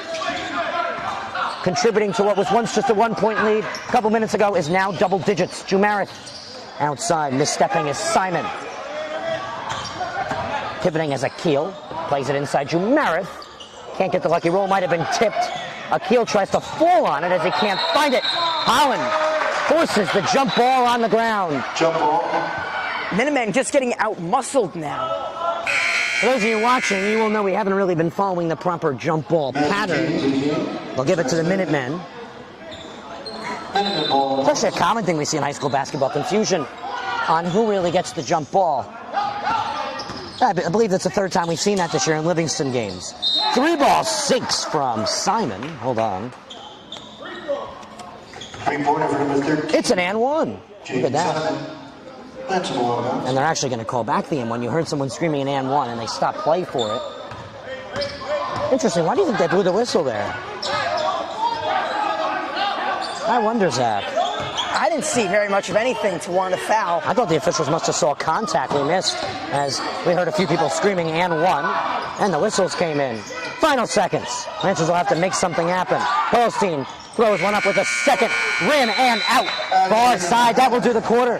Contributing to what was once just a 1-point lead a couple minutes ago is now double digits. Jumarith outside, misstepping is Simon. Pivoting as Akil, plays it inside Jumarith. Can't get the lucky roll, might have been tipped. Akil tries to fall on it as he can't find it. Holland forces the jump ball on the ground. Jump ball. Minutemen just getting out-muscled now. For those of you watching, you will know we haven't really been following the proper jump ball pattern. We'll give it to the Minutemen. It's actually a common thing we see in high school basketball, confusion on who really gets the jump ball. I believe that's the third time we've seen that this year in Livingston games. 3-ball sinks from Simon. Hold on. It's an and one. Look at that. And they're actually going to call back the and one. You heard someone screaming an and one, and they stopped play for it. Interesting. Why do you think they blew the whistle there? I wonder, Zach. I didn't see very much of anything to warrant a foul. I thought the officials must have saw contact we missed, as we heard a few people screaming and one, and the whistles came in. Final seconds. Lancers will have to make something happen. Pearlstein throws one up with a second rim and out. Far side, that will do the quarter.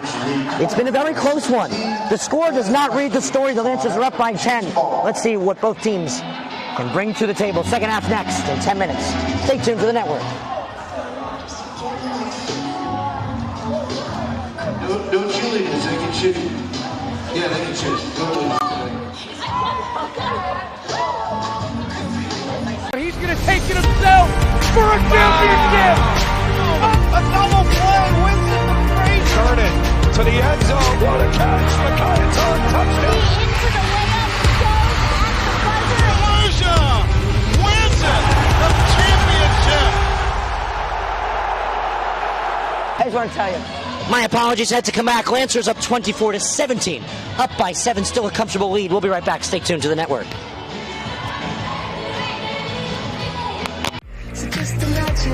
It's been a very close one. The score does not read the story. The Lancers are up by 10. Let's see what both teams can bring to the table. Second half next in 10 minutes. Stay tuned to the network. No cheerleaders, they can shoot. Yeah, they can shoot. He's going to take it himself for a championship. A double play wins it the break. Turn it to the end zone. What a catch. Makayaton touchdown. Into the layup, goes at the buzzer, I just want to tell you. My apologies, had to come back. Lancers up 24-17. Up by 7, still a comfortable lead. We'll be right back. Stay tuned to the network. So just imagine.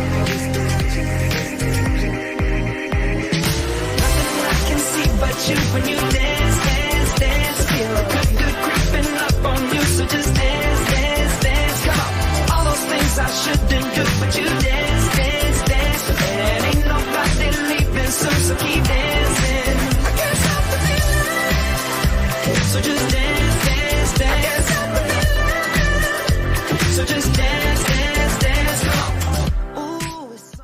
Nothing I can see but you when you dance, dance, dance. Feel good creeping up on you. So just dance, dance, dance. Come on. All those things I shouldn't do, but you dance, dance, dance. And ain't nobody leaving soon, so keep dancing. I can't stop the feeling. So just dance, dance, dance. I can't stop the feeling. So just dance, dance, dance. Come on. Ooh, it's so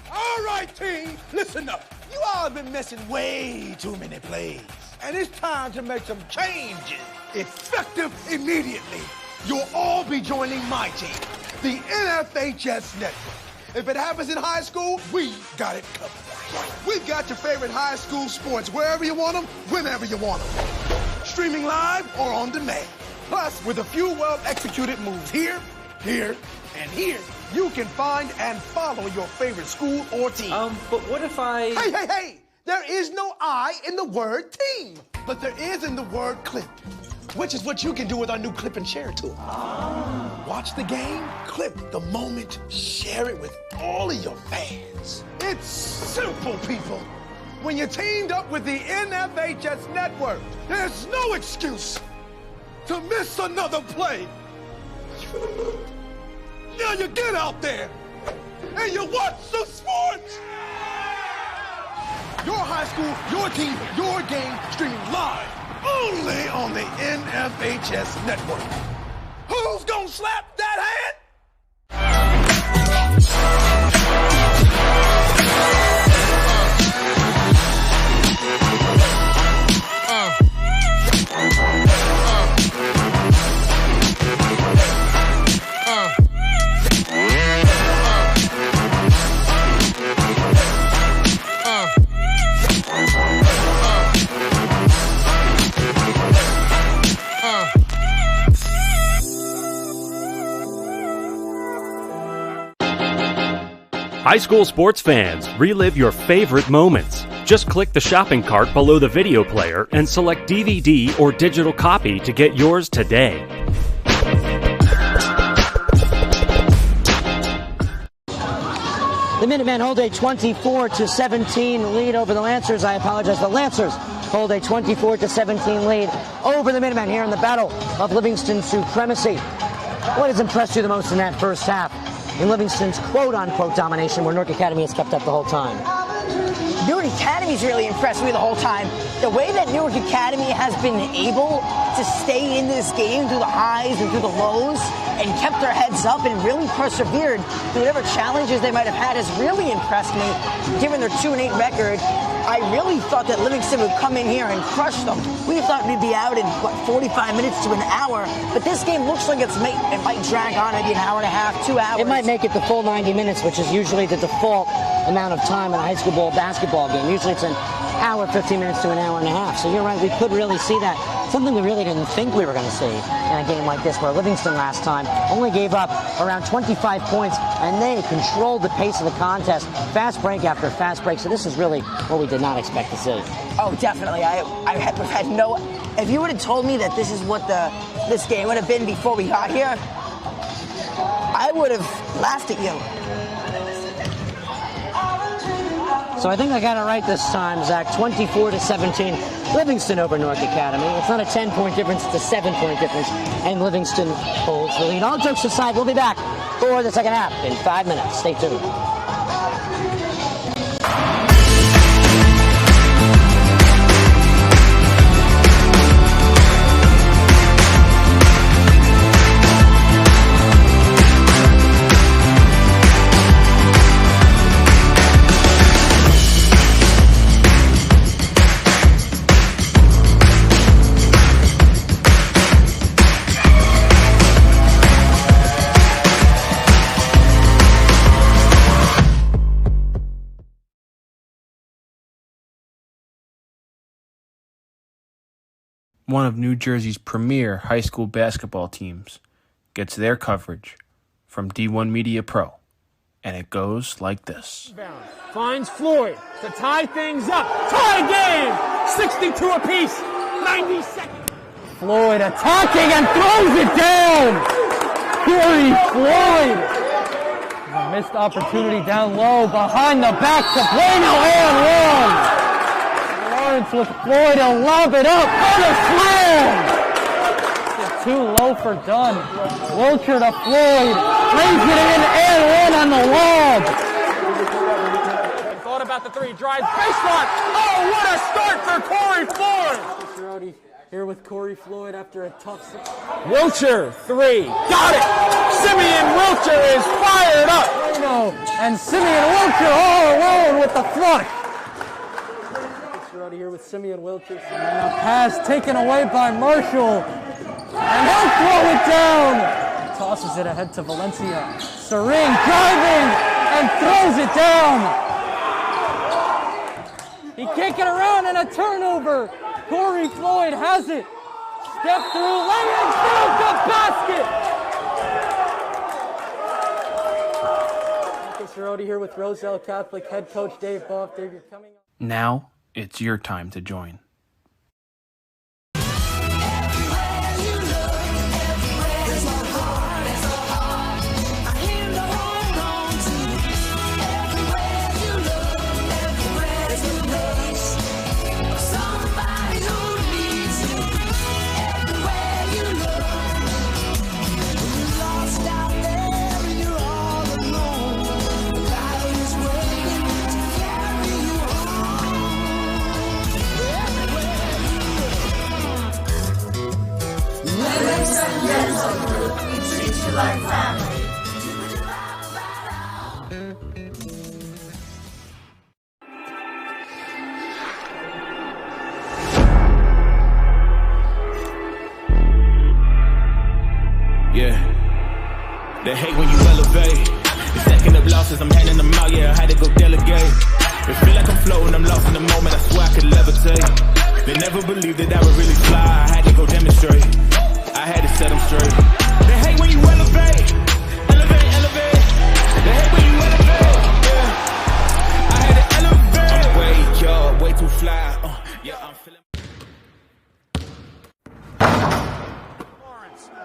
All right, team, listen up. You all have been missing way too many plays. And it's time to make some changes, effective immediately. You'll all be joining my team, the NFHS Network. If it happens in high school, we got it covered. We've got your favorite high school sports wherever you want them, whenever you want them. Streaming live or on demand. Plus, with a few well-executed moves here, here, and here, you can find and follow your favorite school or team. But what if I... Hey! There is no I in the word team, but there is in the word clip, which is what you can do with our new clip and share tool. Watch the game, clip the moment, share it with all of your fans. It's simple, people. When you're teamed up with the NFHS Network, there's no excuse to miss another play. Now you get out there and you watch some sports. Your high school, your team, your game, streaming live only on the NFHS Network. Who's gonna slap that hand? High school sports fans, relive your favorite moments. Just click the shopping cart below the video player and select DVD or digital copy to get yours today. The Minutemen hold a 24-17 lead over the Lancers. I apologize. The Lancers hold a 24-17 lead over the Minutemen here in the battle of Livingston supremacy. What has impressed you the most in that first half? In Livingston's quote-unquote domination, where Newark Academy has kept up the whole time. Newark Academy's really impressed me the whole time. The way that Newark Academy has been able to stay in this game through the highs and through the lows and kept their heads up and really persevered through whatever challenges they might have had has really impressed me. Given their 2-8 record, I really thought that Livingston would come in here and crush them. We thought we'd be out in, 45 minutes to an hour, but this game looks like it might drag on maybe an hour and a half, 2 hours. It might make it the full 90 minutes, which is usually the default amount of time in a high school basketball game. Usually it's an hour, 15 minutes to an hour and a half. So you're right, we could really see that. Something we really didn't think we were going to see in a game like this, where Livingston last time only gave up around 25 points, and they controlled the pace of the contest, fast break after fast break. So this is really what we did not expect to see. Oh, definitely. I had no... If you would have told me that this is what this game would have been before we got here, I would have laughed at you. So I think I got it right this time, Zach. 24-17, Livingston over Newark Academy. It's not a 10-point difference, it's a 7-point difference, and Livingston holds the lead. All jokes aside, we'll be back for the second half in 5 minutes. Stay tuned. one of New Jersey's premier high school basketball teams, gets their coverage from D1 Media Pro, and it goes like this. Finds Floyd to tie things up. Tie game! 62 apiece. 90 seconds. Floyd attacking and throws it down. Corey Floyd. A missed opportunity down low behind the back to Bueno and one. Lawrence with Floyd to lob it up for the slam. Too low for Dunn. Wilcher to Floyd. Lays it in and one on the lob. Thought about the three. Drives baseline. Oh, what a start for Corey Floyd. Here with Corey Floyd after a tough... Wilcher, three. Got it! Simeon Wilcher is fired up! And Simeon Wilcher all alone with the flush. Here with Simeon Wilcher. And a pass taken away by Marshall. And he'll throw it down. Tosses it ahead to Valencia. Sering driving and throws it down. He can't get around and a turnover. Corey Floyd has it. Step through, lay it down the basket. Marcus Cerroti here with Roselle Catholic head coach Dave Boff. Dave, you're coming up. Now it's your time to join. Like family. Yeah, they hate when you elevate. The second of losses, I'm handing them out. Yeah, I had to go delegate. It feel like I'm floating, I'm lost in the moment. I swear I could levitate. They never believed that I would really fly. I had to go demonstrate. I had to set them straight. They hate when you elevate. Elevate, elevate. They hate when you elevate. Yeah, I had to elevate. I'm way too fly. Yeah, I'm feeling.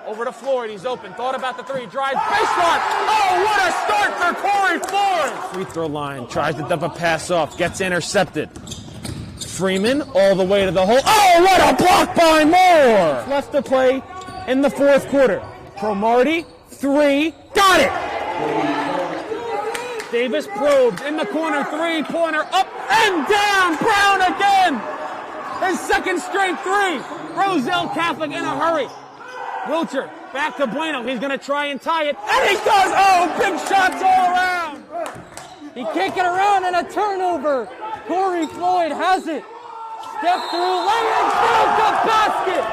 Over to Floyd, he's open, thought about the three, drives baseline. Oh, what a start for Corey Floyd! Free throw line, tries to dump a pass off, gets intercepted. Freeman all the way to the hole. Oh, what a block by Moore! Left to play in the fourth quarter. Cromartie, three, got it! Davis probes in the corner, three-pointer, up and down, Brown again! His second straight three. Roselle Catholic in a hurry. Wilcher, back to Bueno. He's going to try and tie it. And he does! Oh, big shots all around! He can't get around and a turnover. Corey Floyd has it. Step through, lay it down the basket!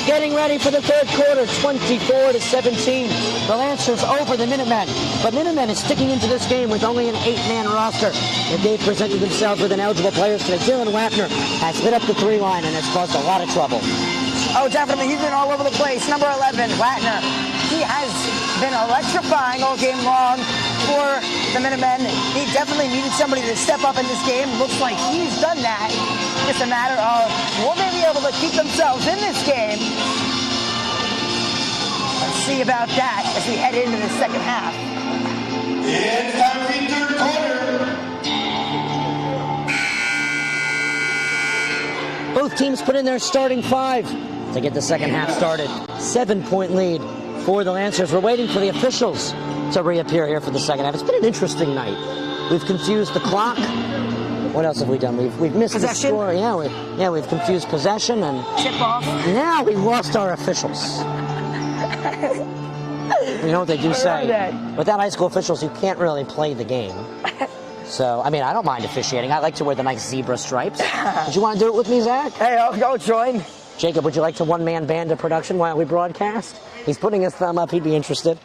Getting ready for the third quarter, 24-17. The Lancers over the Minutemen. But Minutemen is sticking into this game with only an 8-man roster. And they've presented themselves with ineligible players today. Dylan Wapner has lit up the three-line and has caused a lot of trouble. Oh, definitely. He's been all over the place. Number 11, Wagner. He has been electrifying all game long for the Minutemen. He definitely needed somebody to step up in this game. Looks like he's done that. Just a matter of will they be able to keep themselves in this game? Let's see about that as we head into the second half. It's time for the third quarter. Both teams put in their starting five to get the second half started. 7-point lead for the Lancers. We're waiting for the officials to reappear here for the second half. It's been an interesting night. We've confused the clock. What else have we done? We've missed Possession? the score. We've confused possession and Tip off. now we've lost our officials. You know what they do say? Without high school officials, you can't really play the game. So, I mean, I don't mind officiating. I like to wear the nice zebra stripes. Did you want to do it with me, Zach? Hey, I'll go join. Jacob, would you like to one-man band a production while we broadcast? He's putting his thumb up. He'd be interested.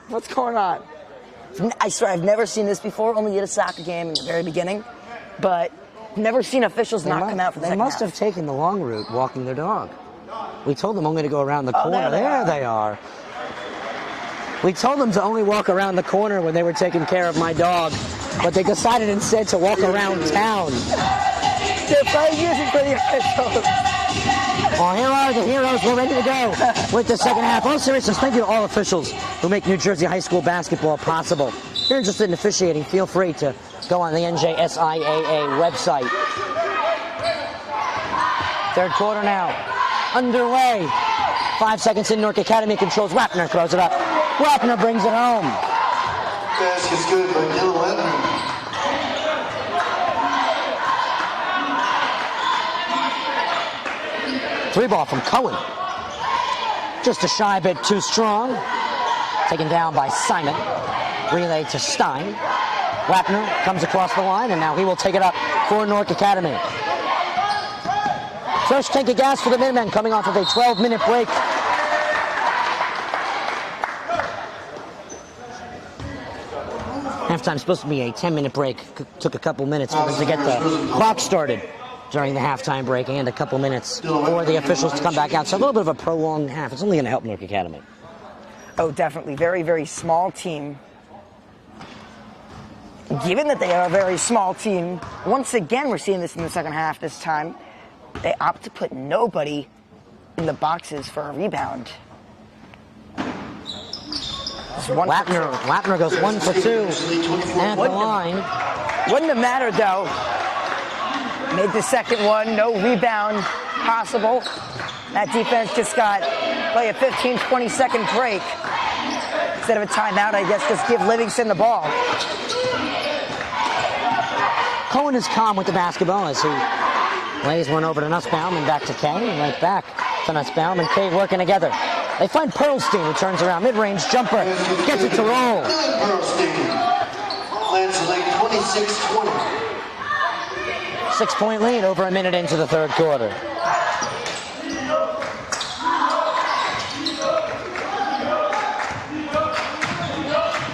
What's going on? I swear, I've never seen this before, only at a soccer game in the very beginning, but never seen officials not come out for the second They must half. have taken the long route walking their dog. We told them only to go around the corner. There they are. We told them to only walk around the corner when they were taking care of my dog, but they decided instead to walk around town. They're playing music for the officials. Well, here are the heroes. We're ready to go with the second half. All seriousness, thank you to all officials who make New Jersey high school basketball possible. If you're interested in officiating, feel free to go on the NJSIAA website. Third quarter now underway. 5 seconds in, Newark Academy controls. Wapner throws it up. Wapner brings it home. Basket's good by Dylan Wapner. Three ball from Cohen. Just a shy bit too strong. Taken down by Simon. Relay to Stein. Wapner comes across the line, and now he will take it up for Newark Academy. First tank of gas for the Minutemen coming off of a 12-minute break. Halftime's supposed to be a 10-minute break. Took a couple minutes for them to get the clock started during the halftime break, and a couple minutes for the officials to come back out. So a little bit of a prolonged half. It's only going to help Newark Academy. Oh, definitely. Very, very small team. Given that they are a very small team, once again we're seeing this in the second half this time. They opt to put nobody in the boxes for a rebound. Wapner goes 1 for 2 at the line. Wouldn't have mattered though. Made the second one, no rebound possible. That defense just got play a 15-20 second break. Instead of a timeout, I guess just give Livingston the ball. Cohen is calm with the basketball as he lays one over to Nussbaum and back to Kay, and right back to Nussbaum and Kay working together. They find Pearlstein, who turns around, mid-range jumper, gets it to roll. Pearlstein lands the lead 26-20. 6-point lead over a minute into the third quarter.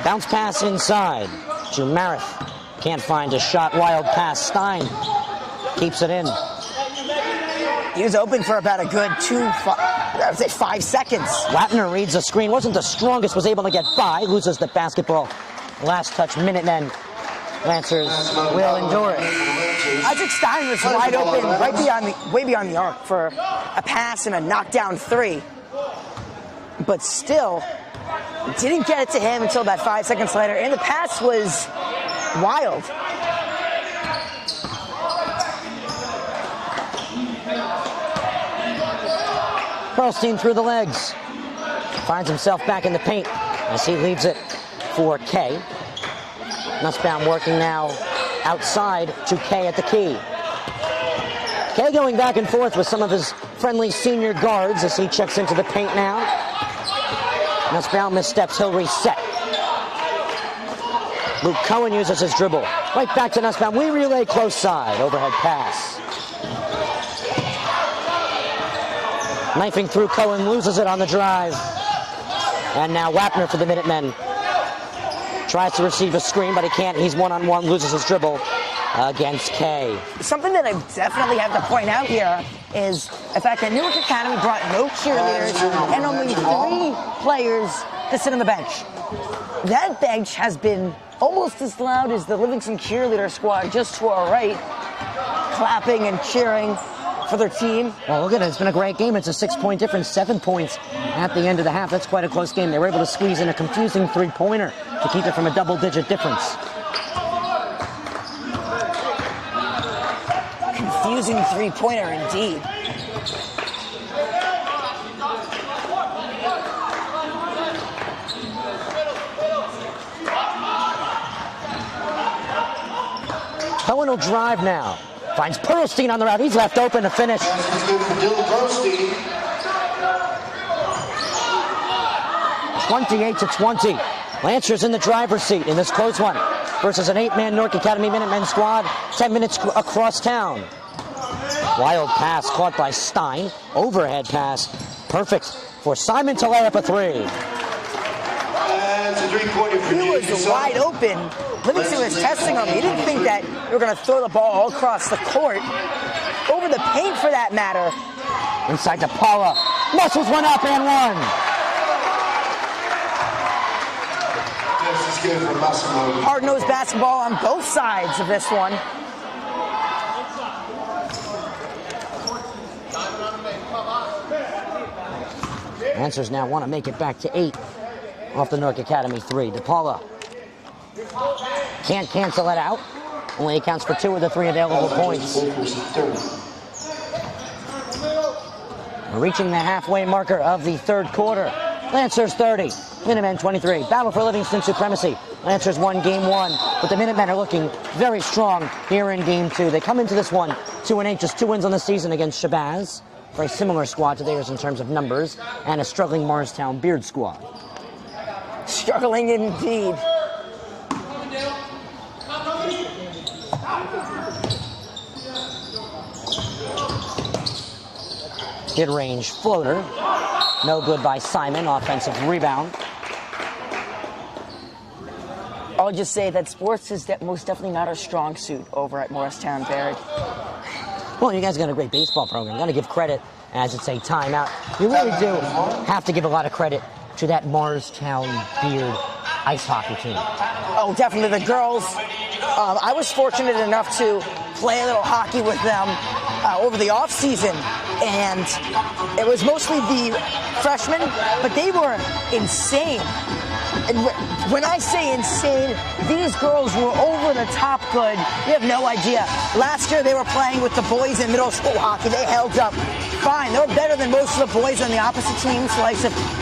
Bounce pass inside to Marith. Can't find a shot. Wild pass. Stein keeps it in. He was open for about a good 5 seconds. Wapner reads a screen. Wasn't the strongest. Was able to get by. Loses the basketball. Last touch. Minutemen. Lancers will endure it. Isaac Stein was wide open, way beyond the arc for a pass and a knockdown three. But still, didn't get it to him until about 5 seconds later, and the pass was wild. Pearlstein through the legs. Finds himself back in the paint as he leaves it for Kay. Nussbaum working now outside to Kay at the key. Kay going back and forth with some of his friendly senior guards as he checks into the paint now. Nussbaum missteps, he'll reset. Luke Cohen uses his dribble. Right back to Nussbaum. We relay close side. Overhead pass. Knifing through, Cohen loses it on the drive. And now Wapner for the Minutemen. Tries to receive a screen, but he can't. He's one-on-one, loses his dribble against Kay. Something that I definitely have to point out here is the fact that Newark Academy brought no cheerleaders and only 3 players to sit on the bench. That bench has been almost as loud as the Livingston cheerleader squad just to our right, clapping and cheering for their team. Well, look at it. It's been a great game. It's a 6-point difference, 7 points at the end of the half. That's quite a close game. They were able to squeeze in a confusing three-pointer to keep it from a double-digit difference. Confusing three-pointer indeed. Cohen will drive now. Finds Pearlstein on the route. He's left open to finish. That's good for Dylan Pearlstein. 28-20. Lancers in the driver's seat in this close one versus an 8-man Newark Academy Minutemen squad. 10 minutes across town. Wild pass caught by Stein. Overhead pass. Perfect for Simon to lay up a three. That's a three-pointer for He was wide open. Livingston was testing him. He didn't think that they were going to throw the ball all across the court. Over the paint, for that matter. Inside to Paula. Muscles one up and one. This is good for Massimo. Hard-nosed basketball on both sides of this one. Lancers now want to make it back to 8 off the Newark Academy 3. DePaula can't cancel it out. Only accounts for 2 of the 3 available points. We're reaching the halfway marker of the third quarter. Lancers 30, Minutemen 23. Battle for Livingston supremacy. Lancers won game 1, but the Minutemen are looking very strong here in game 2. They come into this one 2-8, just 2 wins on the season against Shabazz. Very similar squad to theirs in terms of numbers, and a struggling Morristown Beard squad. Struggling indeed. Mid-range floater. No good by Simon. Offensive rebound. I'll just say that sports is most definitely not our strong suit over at Morristown Beard. Well, you guys got a great baseball program. You got to give credit, as it's a timeout. You really do have to give a lot of credit to that Morristown Beard ice hockey team. Oh, definitely the girls. I was fortunate enough to play a little hockey with them over the off season, and it was mostly the freshmen, but they were insane. And when I say insane, these girls were over the top good. You have no idea. Last year they were playing with the boys in middle school hockey. They held up fine. They were better than most of the boys on the opposite teams, like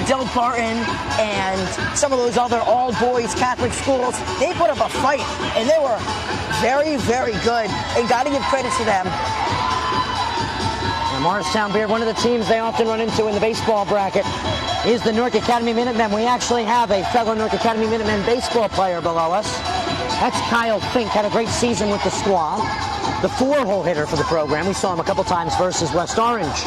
Del Barton and some of those other all-boys Catholic schools. They put up a fight, and they were very, very good. And got to give credit to them. And Morristown Beard, one of the teams they often run into in the baseball bracket, is the Newark Academy Minutemen. We actually have a fellow Newark Academy Minutemen baseball player below us. That's Kyle Fink, had a great season with the squad. The 4-hole hitter for the program. We saw him a couple times versus West Orange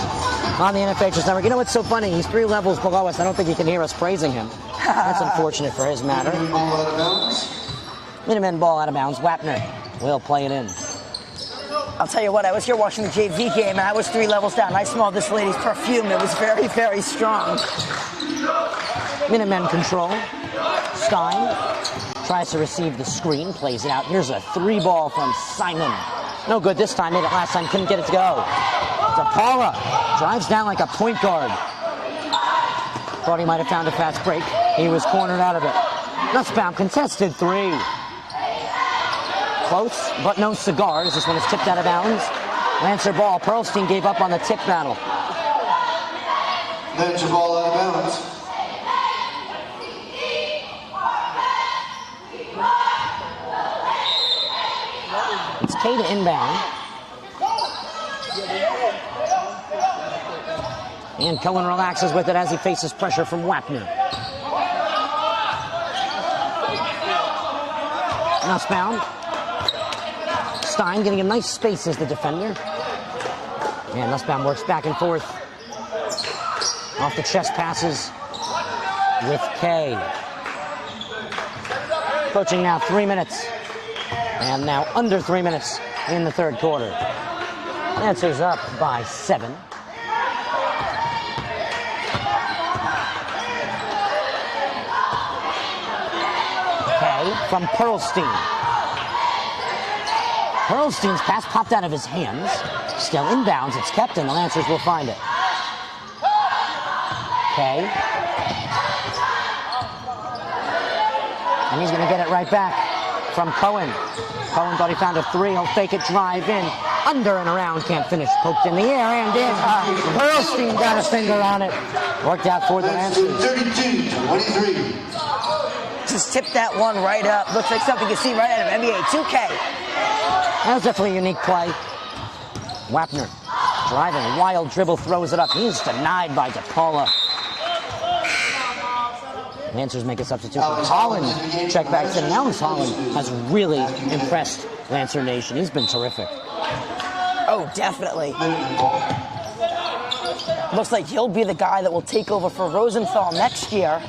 on the NFHS Network. You know what's so funny? He's 3 levels below us. I don't think you can hear us praising him. That's unfortunate for his matter. Minutemen ball out of bounds. Wapner will play it in. I'll tell you what, I was here watching the JV game, and I was 3 levels down. I smelled this lady's perfume. It was very, very strong. Minutemen control. Stein tries to receive the screen, plays it out. Here's a 3-ball from Simon. No good this time, made it last time, couldn't get it to go. DePaula drives down like a point guard. Thought he might have found a fast break. He was cornered out of it. Nussbaum contested 3. Close, but no cigars. This one is tipped out of bounds. Lancer ball. Pearlstein gave up on the tip battle. Lancer ball out of bounds. It's K to inbound. And Cohen relaxes with it as he faces pressure from Wapner. Nussbaum. Stein getting a nice space as the defender. And Nussbaum works back and forth. Off the chest passes with K. Approaching now 3 minutes. And now under 3 minutes in the third quarter. Lancers up by 7. K from Pearlstein. Pearlstein's pass popped out of his hands. Still inbounds. It's kept, and the Lancers will find it. K. And he's going to get it right back from Cohen. Cohen thought he found a 3. He'll fake it, drive in. Under and around, can't finish. Poked in the air and in. Pearlstein got a finger on it. Worked out for the Lancers. 32-23. Just tipped that one right up. Looks like something you see right out of NBA 2K. That was definitely a unique play. Wapner driving, wild dribble, throws it up. He's denied by DePaula. Lancers make a substitution. Holland check back in. Now Holland has really impressed Lancer Nation. He's been terrific. Oh, definitely. Looks like he'll be the guy that will take over for Rosenthal next year.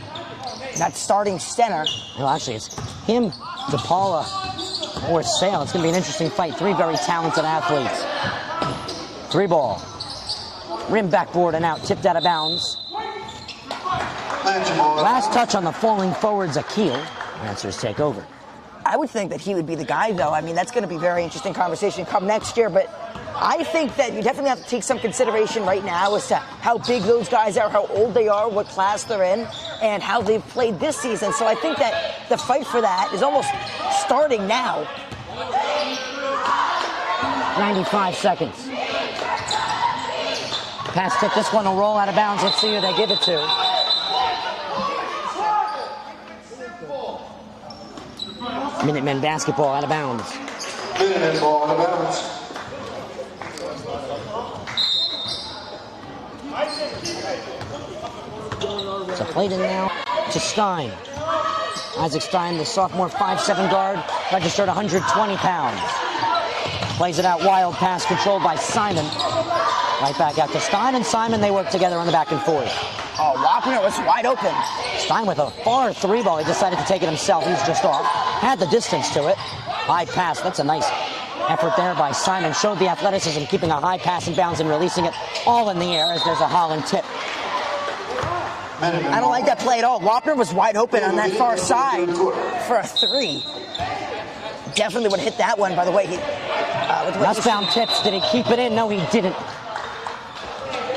That starting center. Well, actually, it's him, DePaula, or Sale. It's going to be an interesting fight. Three very talented athletes. 3 ball. Rim backboard and out. Tipped out of bounds. Last touch on the falling forwards, Akil. Lancers take over. I would think that he would be the guy, though. I mean, that's going to be a very interesting conversation come next year, but I think that you definitely have to take some consideration right now as to how big those guys are, how old they are, what class they're in, and how they've played this season. So I think that the fight for that is almost starting now. 95 seconds. Pass tip, this one will roll out of bounds. Let's see who they give it to. Minutemen basketball out of bounds. Minutemen ball out of bounds. So played in now to Stein. Isaac Stein, the sophomore 5'7" guard, registered 120 pounds. Plays it out, wild pass controlled by Simon. Right back out to Stein and Simon, they work together on the back and forth. Oh, Wapner was wide open. Stein with a far 3 ball. He decided to take it himself. He's just off. Had the distance to it. High pass. That's a nice effort there by Simon. Showed the athleticism, keeping a high pass in bounds and releasing it all in the air as there's a Holland tip. I don't like that play at all. Wapner was wide open on that far side for a 3. Definitely would have hit that one, by the way. Westbound tips. Did he keep it in? No, he didn't.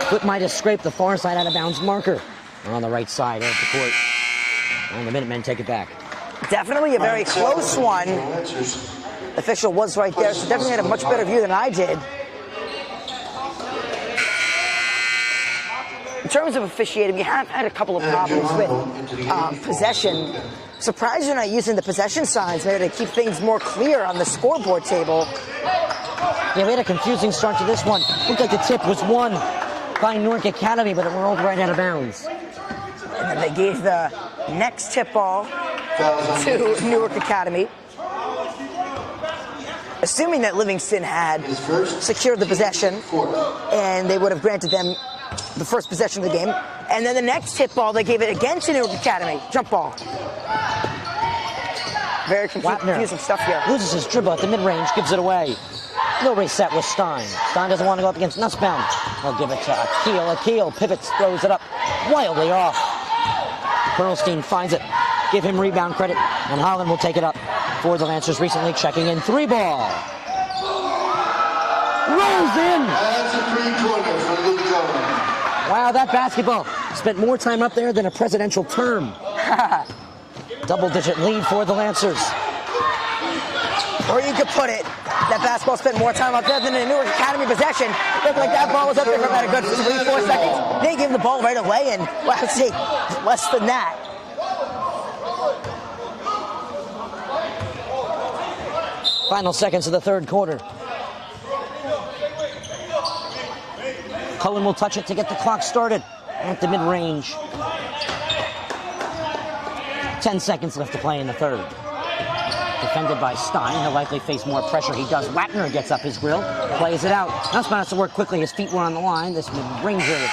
Foot might have scraped the far side out of bounds marker. On the right side of the court. And the Minutemen take it back. Definitely a very close one. Official was right there, so definitely had a much better view than I did. In terms of officiating, we have had a couple of problems with possession. Surprised you're not using the possession signs maybe to keep things more clear on the scoreboard table. Yeah, we had a confusing start to this one. Looked like the tip was won by Newark Academy, but it rolled right out of bounds. And then they gave the next tip ball to Newark Academy. Assuming that Livingston had secured the possession, and they would have granted them the first possession of the game. And then the next tip ball, they gave it again to Newark Academy. Jump ball. Very confusing stuff here. Loses his dribble at the mid-range, gives it away. No reset with Stein. Stein doesn't want to go up against Nussbaum. He'll give it to Akil. Akil pivots, throws it up wildly off. Perlstein finds it. Give him rebound credit, and Holland will take it up for the Lancers. Recently checking in 3 ball. Rolls in. That's a 3-pointer for Luke Jones. Wow, that basketball spent more time up there than a presidential term. Double-digit lead for the Lancers. Or you could put it, that basketball spent more time up there than a Newark Academy possession. Looked like that ball was up there for about a good 3-4 seconds. They gave him the ball right away, and well, I'd say less than that. Final seconds of the third quarter. Cullen will touch it to get the clock started at the mid-range. 10 seconds left to play in the third. Defended by Stein. He'll likely face more pressure. He does. Wagner gets up his grill, plays it out. Nussbaum has to work quickly. His feet were on the line. This mid-ranger,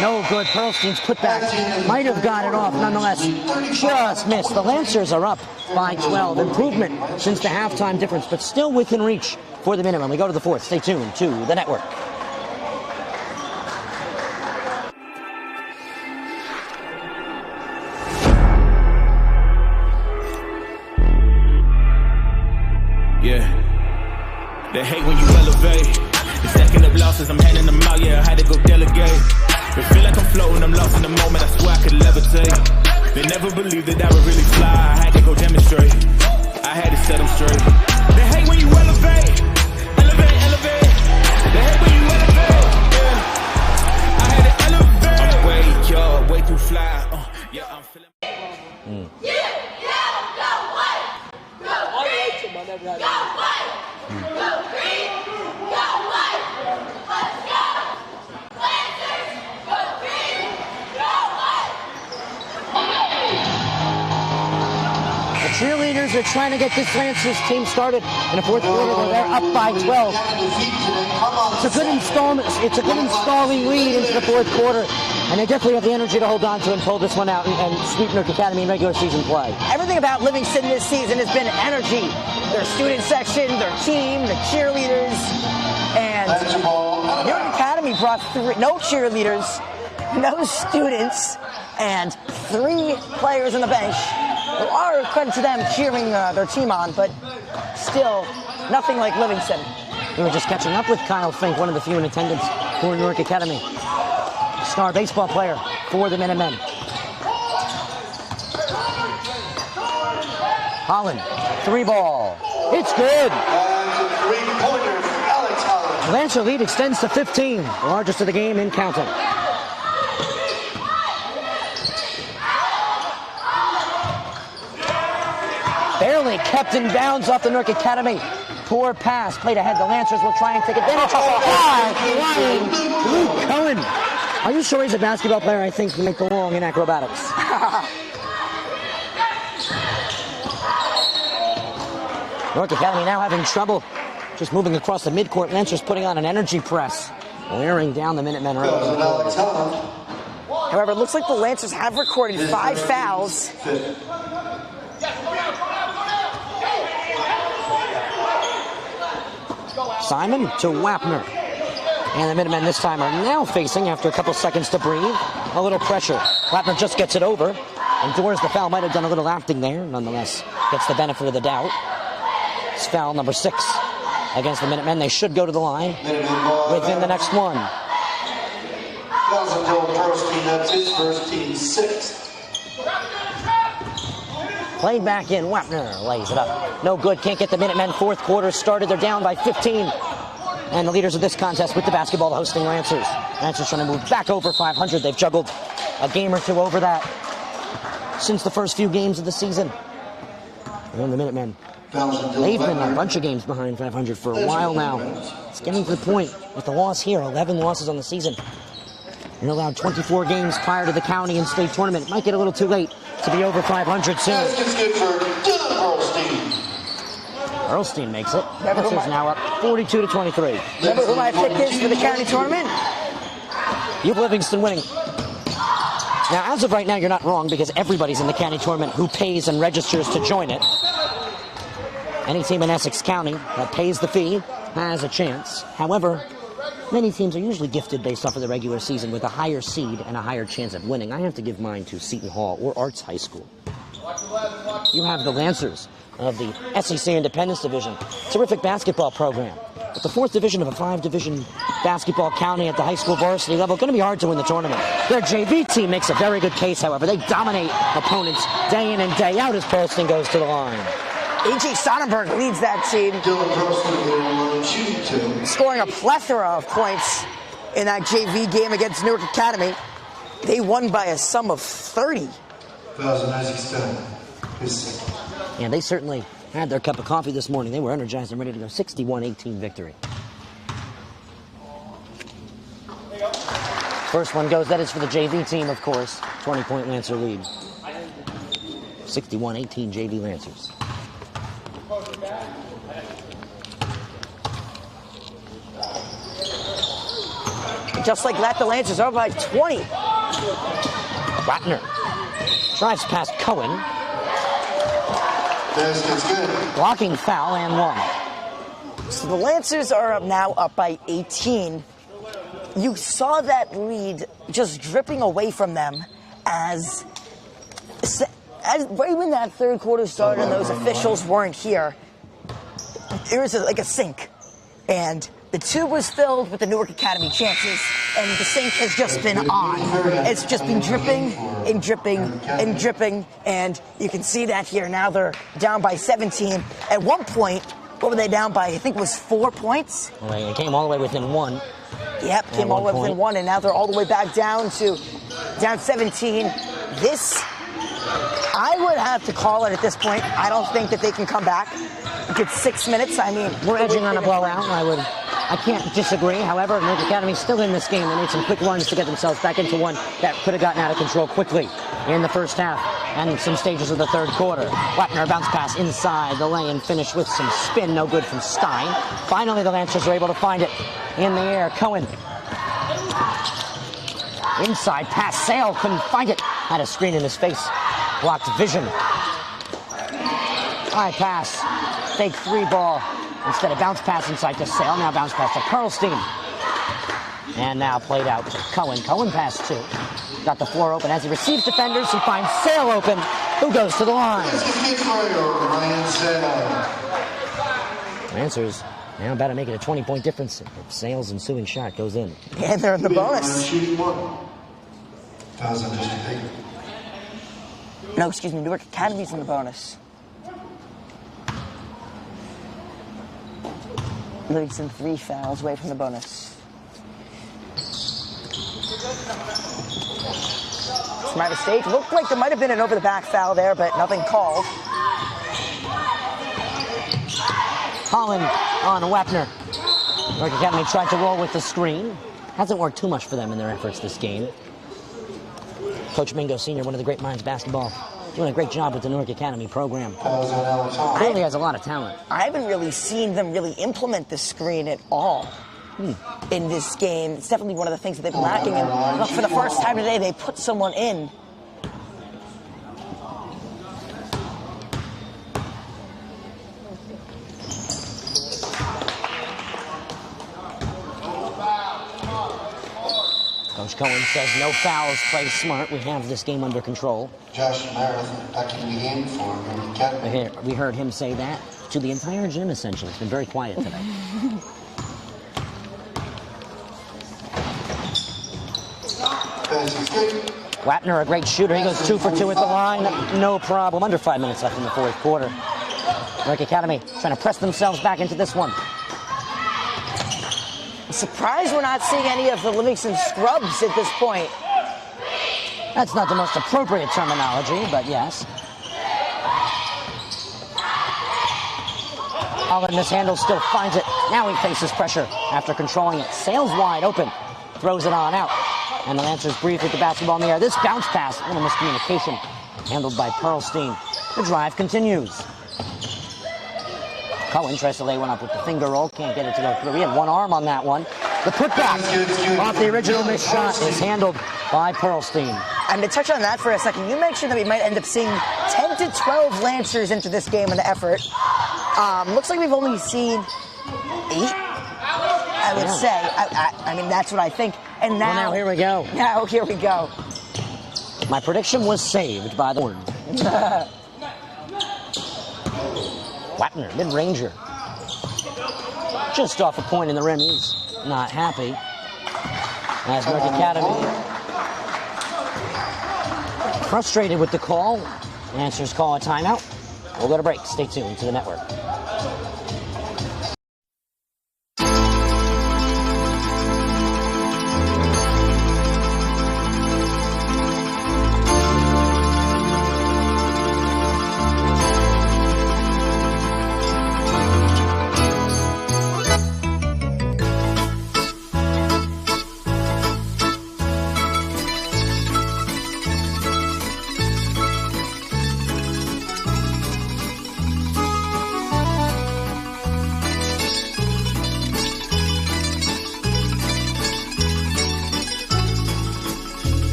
no good. Perlstein's putback might have got it off. Nonetheless, just missed. The Lancers are up by 12. Improvement since the halftime difference, but still within reach for the Minutemen. We go to the fourth. Stay tuned to the network. Yeah, they hate when you elevate. The second of losses, I'm handing them out. Yeah, I had to go delegate. They feel like I'm floating, I'm lost in the moment. I swear I could levitate. They never believed that I would really fly. I had to go demonstrate. I had to set them straight. They hate when you elevate, elevate, elevate. They hate when you elevate. Yeah, I had to elevate. I'm way too fly. Yeah, I'm feeling. Cheerleaders are trying to get this Lancers team started in the fourth quarter where they're up by 12. It's a good installing lead into the fourth quarter, and they definitely have the energy to hold on to and pull this one out and sweep Newark Academy in regular season play. Everything about Livingston this season has been energy. Their student section, their team, the cheerleaders, and Newark Academy brought no cheerleaders, no students, and 3 players on the bench. There are credit to them cheering their team on, but still nothing like Livingston. We were just catching up with Kyle Fink, one of the few in attendance for Newark Academy. Star baseball player for the Minutemen. Holland, 3-ball. It's good. And 3-pointers, Alex Holland. Lancer lead extends to 15, the largest of the game in counting. Barely kept in bounds off the Newark Academy. Poor pass, played ahead. The Lancers will try and take advantage. Flying Luke Cohen. Are you sure he's a basketball player? I think he might belong in acrobatics. Newark Academy now having trouble just moving across the midcourt. Lancers putting on an energy press, wearing down the Minutemen early. However, it looks like the Lancers have recorded 5 fouls. Simon to Wapner. And the Minutemen this time are now facing, after a couple seconds to breathe, a little pressure. Wapner just gets it over. Endures the foul. Might have done a little acting there. Nonetheless, gets the benefit of the doubt. It's foul number 6 against the Minutemen. They should go to the line within the next one. That's his first team, 6. Played back in. Wapner lays it up. No good. Can't get the Minutemen. Fourth quarter started. They're down by 15. And the leaders of this contest with the basketball, the hosting Lancers. Lancers trying to move back over 500. They've juggled a game or two over that since the first few games of the season. And the Minutemen, they've been a bunch of games behind 500 for a while now. It's getting to the point with the loss here, 11 losses on the season. You're allowed 24 games prior to the county and state tournament. It might get a little too late to be over 500 soon. Basket's good for Dylan Earlstein. Earlstein makes it. Lancers now up 42-23. Remember who my pick is for the county tournament? You have Livingston winning. Now, as of right now, you're not wrong because everybody's in the county tournament who pays and registers to join it. Any team in Essex County that pays the fee has a chance. However, many teams are usually gifted based off of the regular season with a higher seed and a higher chance of winning. I have to give mine to Seton Hall or Arts High School. You have the Lancers of the SEC Independence Division. Terrific basketball program. But the 4th division of a 5-division basketball county at the high school varsity level, going to be hard to win the tournament. Their JV team makes a very good case, however. They dominate opponents day in and day out as Poston goes to the line. A.J. Sonnenberg leads that team, scoring a plethora of points in that JV game against Newark Academy. They won by a sum of 30. And they certainly had their cup of coffee this morning. They were energized and ready to go. 61-18 victory. First one goes, that is for the JV team, of course. 20-point Lancer lead. 61-18 JV Lancers. Just like that, the Lancers are by 20. Ratner drives past Cohen. Blocking foul and 1. So the Lancers are now up by 18. You saw that lead just dripping away from them as right when that third quarter started and those officials weren't here, there was like a sink. And the tube was filled with the Newark Academy chances, and the sink has just been on. It's just been dripping and dripping and dripping, and you can see that here. Now they're down by 17. At one point, what were they down by? I think it was 4 points. Well, they came all the way within 1. Yep, came all the way within 1, and now they're all the way back down 17. This, I would have to call it at this point. I don't think that they can come back. It's 6 minutes. I mean, we're edging on a blowout. I can't disagree. However, Newark Academy still in this game. They made some quick runs to get themselves back into one that could have gotten out of control quickly in the first half and some stages of the third quarter. Wapner bounce pass inside the lane, finished with some spin, no good from Stein. Finally, the Lancers are able to find it in the air. Cohen. Inside pass, Sale couldn't find it. Had a screen in his face. Blocked vision. High pass. Fake three ball. Instead of bounce pass inside to Sale, now bounce pass to Pearlstein. And now played out to Cohen. Cohen pass two. Got the floor open. As he receives defenders, he finds Sale open, who goes to the line. Lancers now about to make it a 20-point difference if Sale's ensuing shot goes in. And they're in the bonus. No, excuse me, Newark Academy's in the bonus. Livingston 3 fouls away from the bonus. It's my mistake. Looked like there might have been an over-the-back foul there, but nothing called. Holland on Wapner. Newark Academy tried to roll with the screen. Hasn't worked too much for them in their efforts this game. Coach Mingo Sr., one of the great minds of basketball, doing a great job with the Newark Academy program. Clearly has a lot of talent. I haven't really seen them really implement the screen at all in this game. It's definitely one of the things that they've been lacking. And look, for the first time today, they put someone in. Coach Cohen says no fouls, play smart. We have this game under control. Josh Meredith back in the game for Newark Academy. We heard him say that to the entire gym, essentially. It's been very quiet today. Wapner, a great shooter. He goes 2 for 2 at the line. No problem. Under 5 minutes left in the fourth quarter. Newark Academy trying to press themselves back into this one. Surprised we're not seeing any of the Livingston scrubs at this point. That's not the most appropriate terminology, but yes. Holland mishandles, still finds it. Now he faces pressure after controlling it. Sails wide open, throws it on out. And the Lancers breathe with the basketball in the air. This bounce pass, a little miscommunication, handled by Pearlstein. The drive continues. Cohen tries to lay one up with the finger roll, can't get it to go through. He had one arm on that one. The putback off the original missed shot is handled by Pearlstein. And to touch on that for a second, you mentioned that we might end up seeing 10 to 12 Lancers into this game in the effort. Looks like we've only seen 8, I would say. I mean, that's what I think. And now, well, now here we go. Now here we go. My prediction was saved by the word. Wapner, mid-ranger. Just off a point in the rim. He's not happy. As Newark Academy frustrated with the call. Lancers call a timeout. We'll go to break. Stay tuned to the network.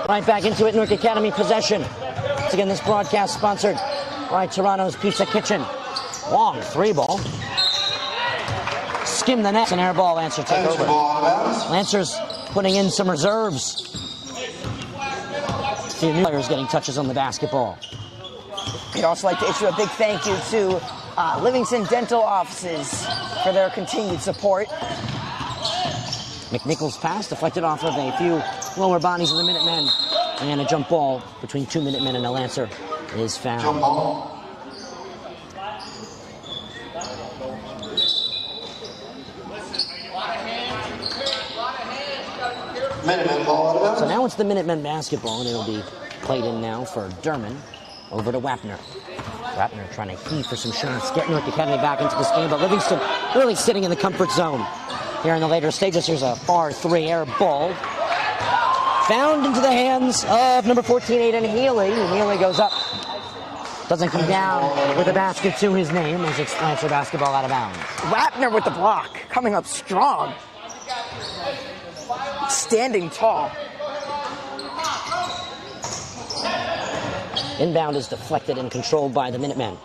Right back into it, Newark Academy possession. Once again, this broadcast sponsored by Toronto's Pizza Kitchen. Long 3-ball. Skim the net, an air ball. Lancer take over. Lancers putting in some reserves. A few new players getting touches on the basketball. We'd also like to issue a big thank you to Livingston Dental Offices for their continued support. McNichols' pass deflected off of a few lower bodies of the Minutemen. And a jump ball between 2 Minutemen and a Lancer is found. Jump ball. Minutemen ball out of bounds. So now it's the Minutemen basketball, and it'll be played in now for Derman over to Wapner. Wapner trying to heave for some shots, get Newark Academy back into this game, but Livingston really sitting in the comfort zone. Here in the later stages, here's a far 3 air ball. Found into the hands of number 14, Aiden Healy. And Healy goes up. Doesn't come down with a basket to his name as it's Lancer basketball out of bounds. Wapner with the block, coming up strong. Standing tall. Inbound is deflected and controlled by the Minutemen.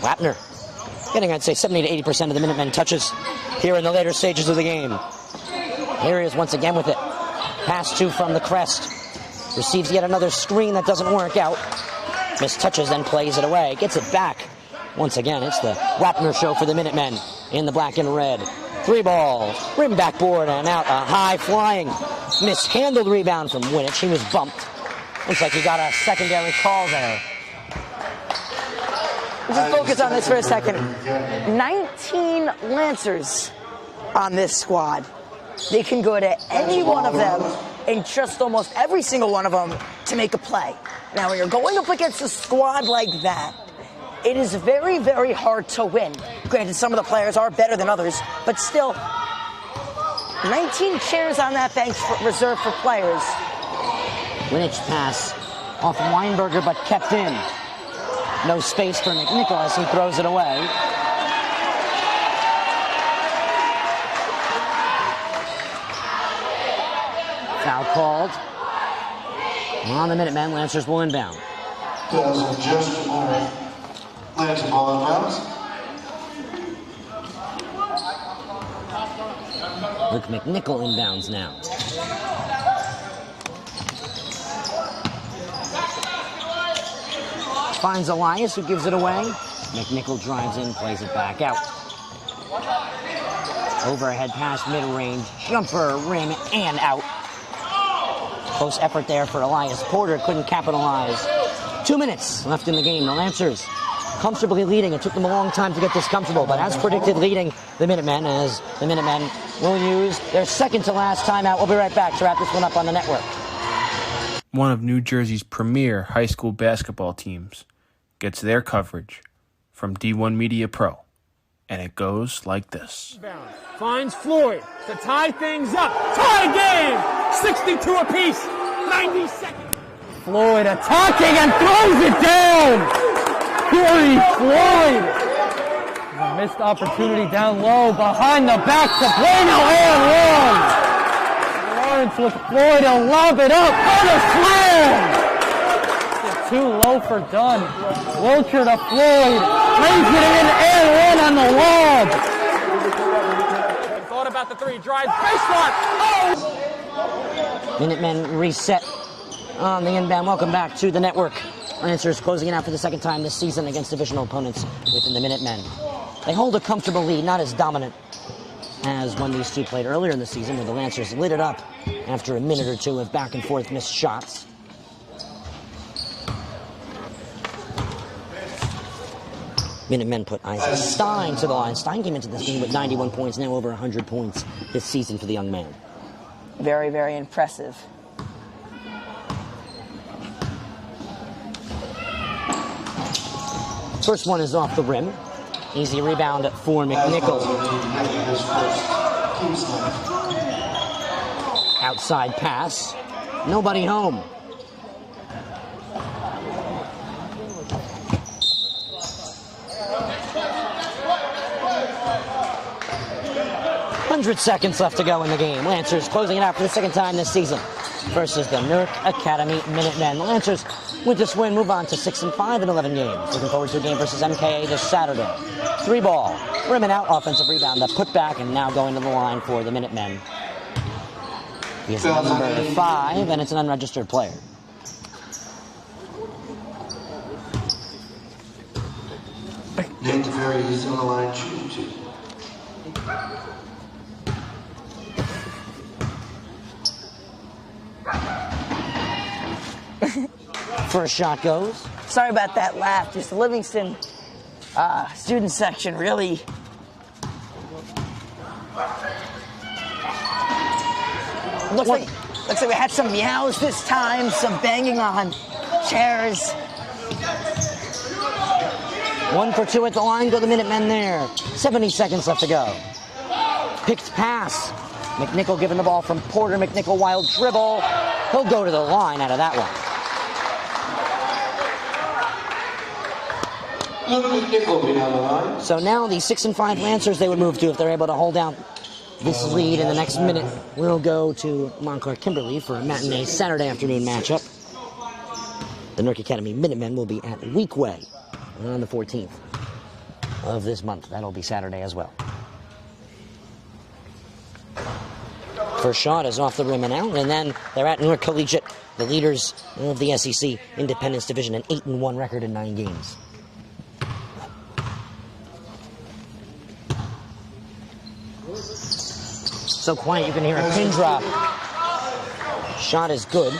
Wapner getting, I'd say, 70 to 80% of the Minutemen touches here in the later stages of the game. Here he is once again with it. Pass to from the crest. Receives yet another screen that doesn't work out. Mistouches, then plays it away. Gets it back. Once again, it's the Wapner show for the Minutemen in the black and red. 3 ball, rim backboard and out. A high flying, mishandled rebound from Winich. He was bumped. Looks like he got a secondary call there. Just focus on this for a second. 19 Lancers on this squad. They can go to any one of them and trust almost every single one of them to make a play. Now, when you're going up against a squad like that, it is very, very hard to win. Granted, some of the players are better than others, but still, 19 chairs on that bench reserved for players. Winich pass off Weinberger, but kept in. No space for McNichol as he throws it away. Foul called on the Minutemen. Lancers will inbound. Just Lancer ball out of bounds. Luke McNichol inbounds now. Finds Elias, who gives it away. McNichol drives in, plays it back out. Overhead pass, mid-range, jumper, rim, and out. Close effort there for Elias. Porter couldn't capitalize. 2 minutes left in the game. The Lancers comfortably leading. It took them a long time to get this comfortable, but as predicted, leading the Minutemen, as the Minutemen will use their second to last timeout. We'll be right back to wrap this one up on the network. One of New Jersey's premier high school basketball teams gets their coverage from D1 Media Pro, and it goes like this. Finds Floyd to tie things up. Tie game! 62 apiece. 90 seconds. Floyd attacking and throws it down. Corey Floyd. A missed opportunity down low behind the back to Bueno and one. Lawrence with Floyd to lob it up. What a slam! Too low for Dunn. Wilcher to Floyd. Lays it in and one on the lob. Thought about the 3. Drives baseline. Oh! Minutemen reset on the inbound. Welcome back to the network. Lancers closing it out for the second time this season against divisional opponents within the Minutemen. They hold a comfortable lead, not as dominant as when these two played earlier in the season, where the Lancers lit it up after a minute or two of back and forth missed shots. Minutemen put Isaac Stein to the line. Stein came into this game with 91 points, now over 100 points this season for the young man. Very, very impressive. First one is off the rim. Easy rebound for McNichol. Outside pass. Nobody home. Seconds left to go in the game. Lancers closing it out for the second time this season versus the Newark Academy Minutemen. The Lancers, with this win, move on to 6-5 in 11 games. Looking forward to a game versus MKA this Saturday. 3 ball, rim and out, offensive rebound, the putback, and now going to the line for the Minutemen. He is number 5, and it's an unregistered player. Nick DeFerry is on the line, shooting 2. First shot goes. Sorry about that laugh. Just the Livingston student section really. Looks like we had some meows this time, some banging on chairs. 1 for 2 at the line, go the Minutemen there. 70 seconds left to go. Picked pass. McNichol giving the ball from Porter. McNichol wild dribble. He'll go to the line out of that one. So now the 6-5 Lancers they would move to if they're able to hold out this lead in the next minute. We'll go to Montclair Kimberly for a matinee Saturday afternoon matchup. The Newark Academy Minutemen will be at Weekway on the 14th of this month. That'll be Saturday as well. First shot is off the rim and out, and then they're at Newark Collegiate, the leaders of the SEC Independence Division, an 8-1 record in 9 games. So quiet you can hear a pin drop. Shot is good.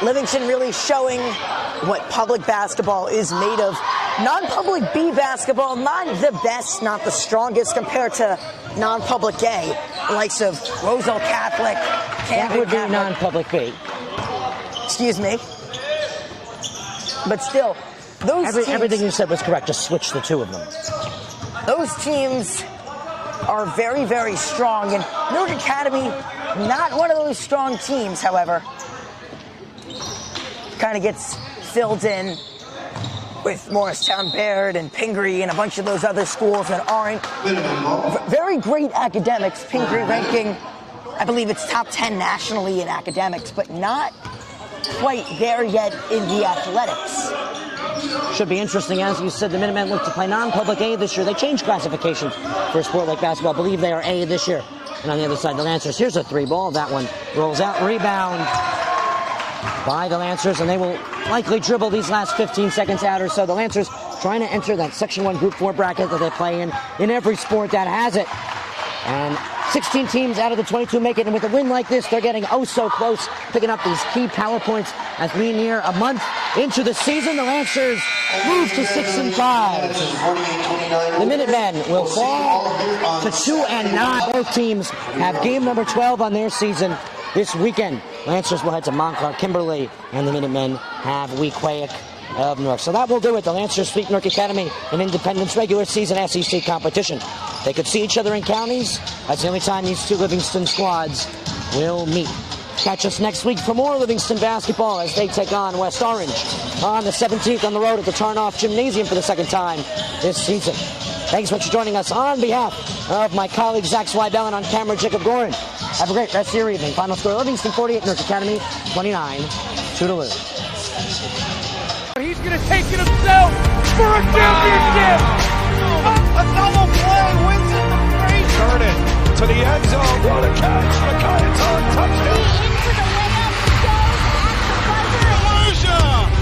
Livingston really showing what public basketball is made of. Non-public B basketball, not the best, not the strongest compared to non-public A. The likes of Roselle Catholic, That would be non-public B. Excuse me. But still, those teams, everything you said was correct. Just switch the two of them. those teams are very, very strong. And Newark Academy, not one of those strong teams, however. Kind of gets filled in with Morristown Baird and Pingree and a bunch of those other schools that aren't very great academics. Pingree ranking, I believe it's top 10 nationally in academics, but not quite there yet in the athletics. Should be interesting. As you said, the Minutemen look to play non-public A this year. They changed classifications for a sport like basketball. I believe they are A this year. And on the other side, the Lancers. Here's a 3-ball. That one rolls out. Rebound by the Lancers, and they will likely dribble these last 15 seconds out or so. The Lancers trying to enter that Section 1 Group 4 bracket that they play in every sport that has it. And 16 teams out of the 22 make it, and with a win like this, they're getting oh so close, picking up these key power points as we near a month into the season. The Lancers move to 6-5. The Minutemen will fall to 2-9. Both teams have game number 12 on their season this weekend. Lancers will head to Montclair Kimberly, and the Minutemen have Weequahic of Newark. So that will do it. The Lancers sweep Newark Academy in Independence regular season SEC competition. They could see each other in counties. That's the only time these two Livingston squads will meet. Catch us next week for more Livingston basketball as they take on West Orange on the 17th on the road at the Tarnoff Gymnasium for the second time this season. Thanks so much for joining us. On behalf of my colleague Zach Swibell and on camera Jacob Gorin, have a great rest of your evening. Final score, Livingston 48, Newark Academy 29, Toodaloo. He's going to take it himself for a championship. A double play wins it from Frazier. Jordan to the end zone. What a catch. Makai, touchdown. Into the layup, goes at the buzzer. Frazier.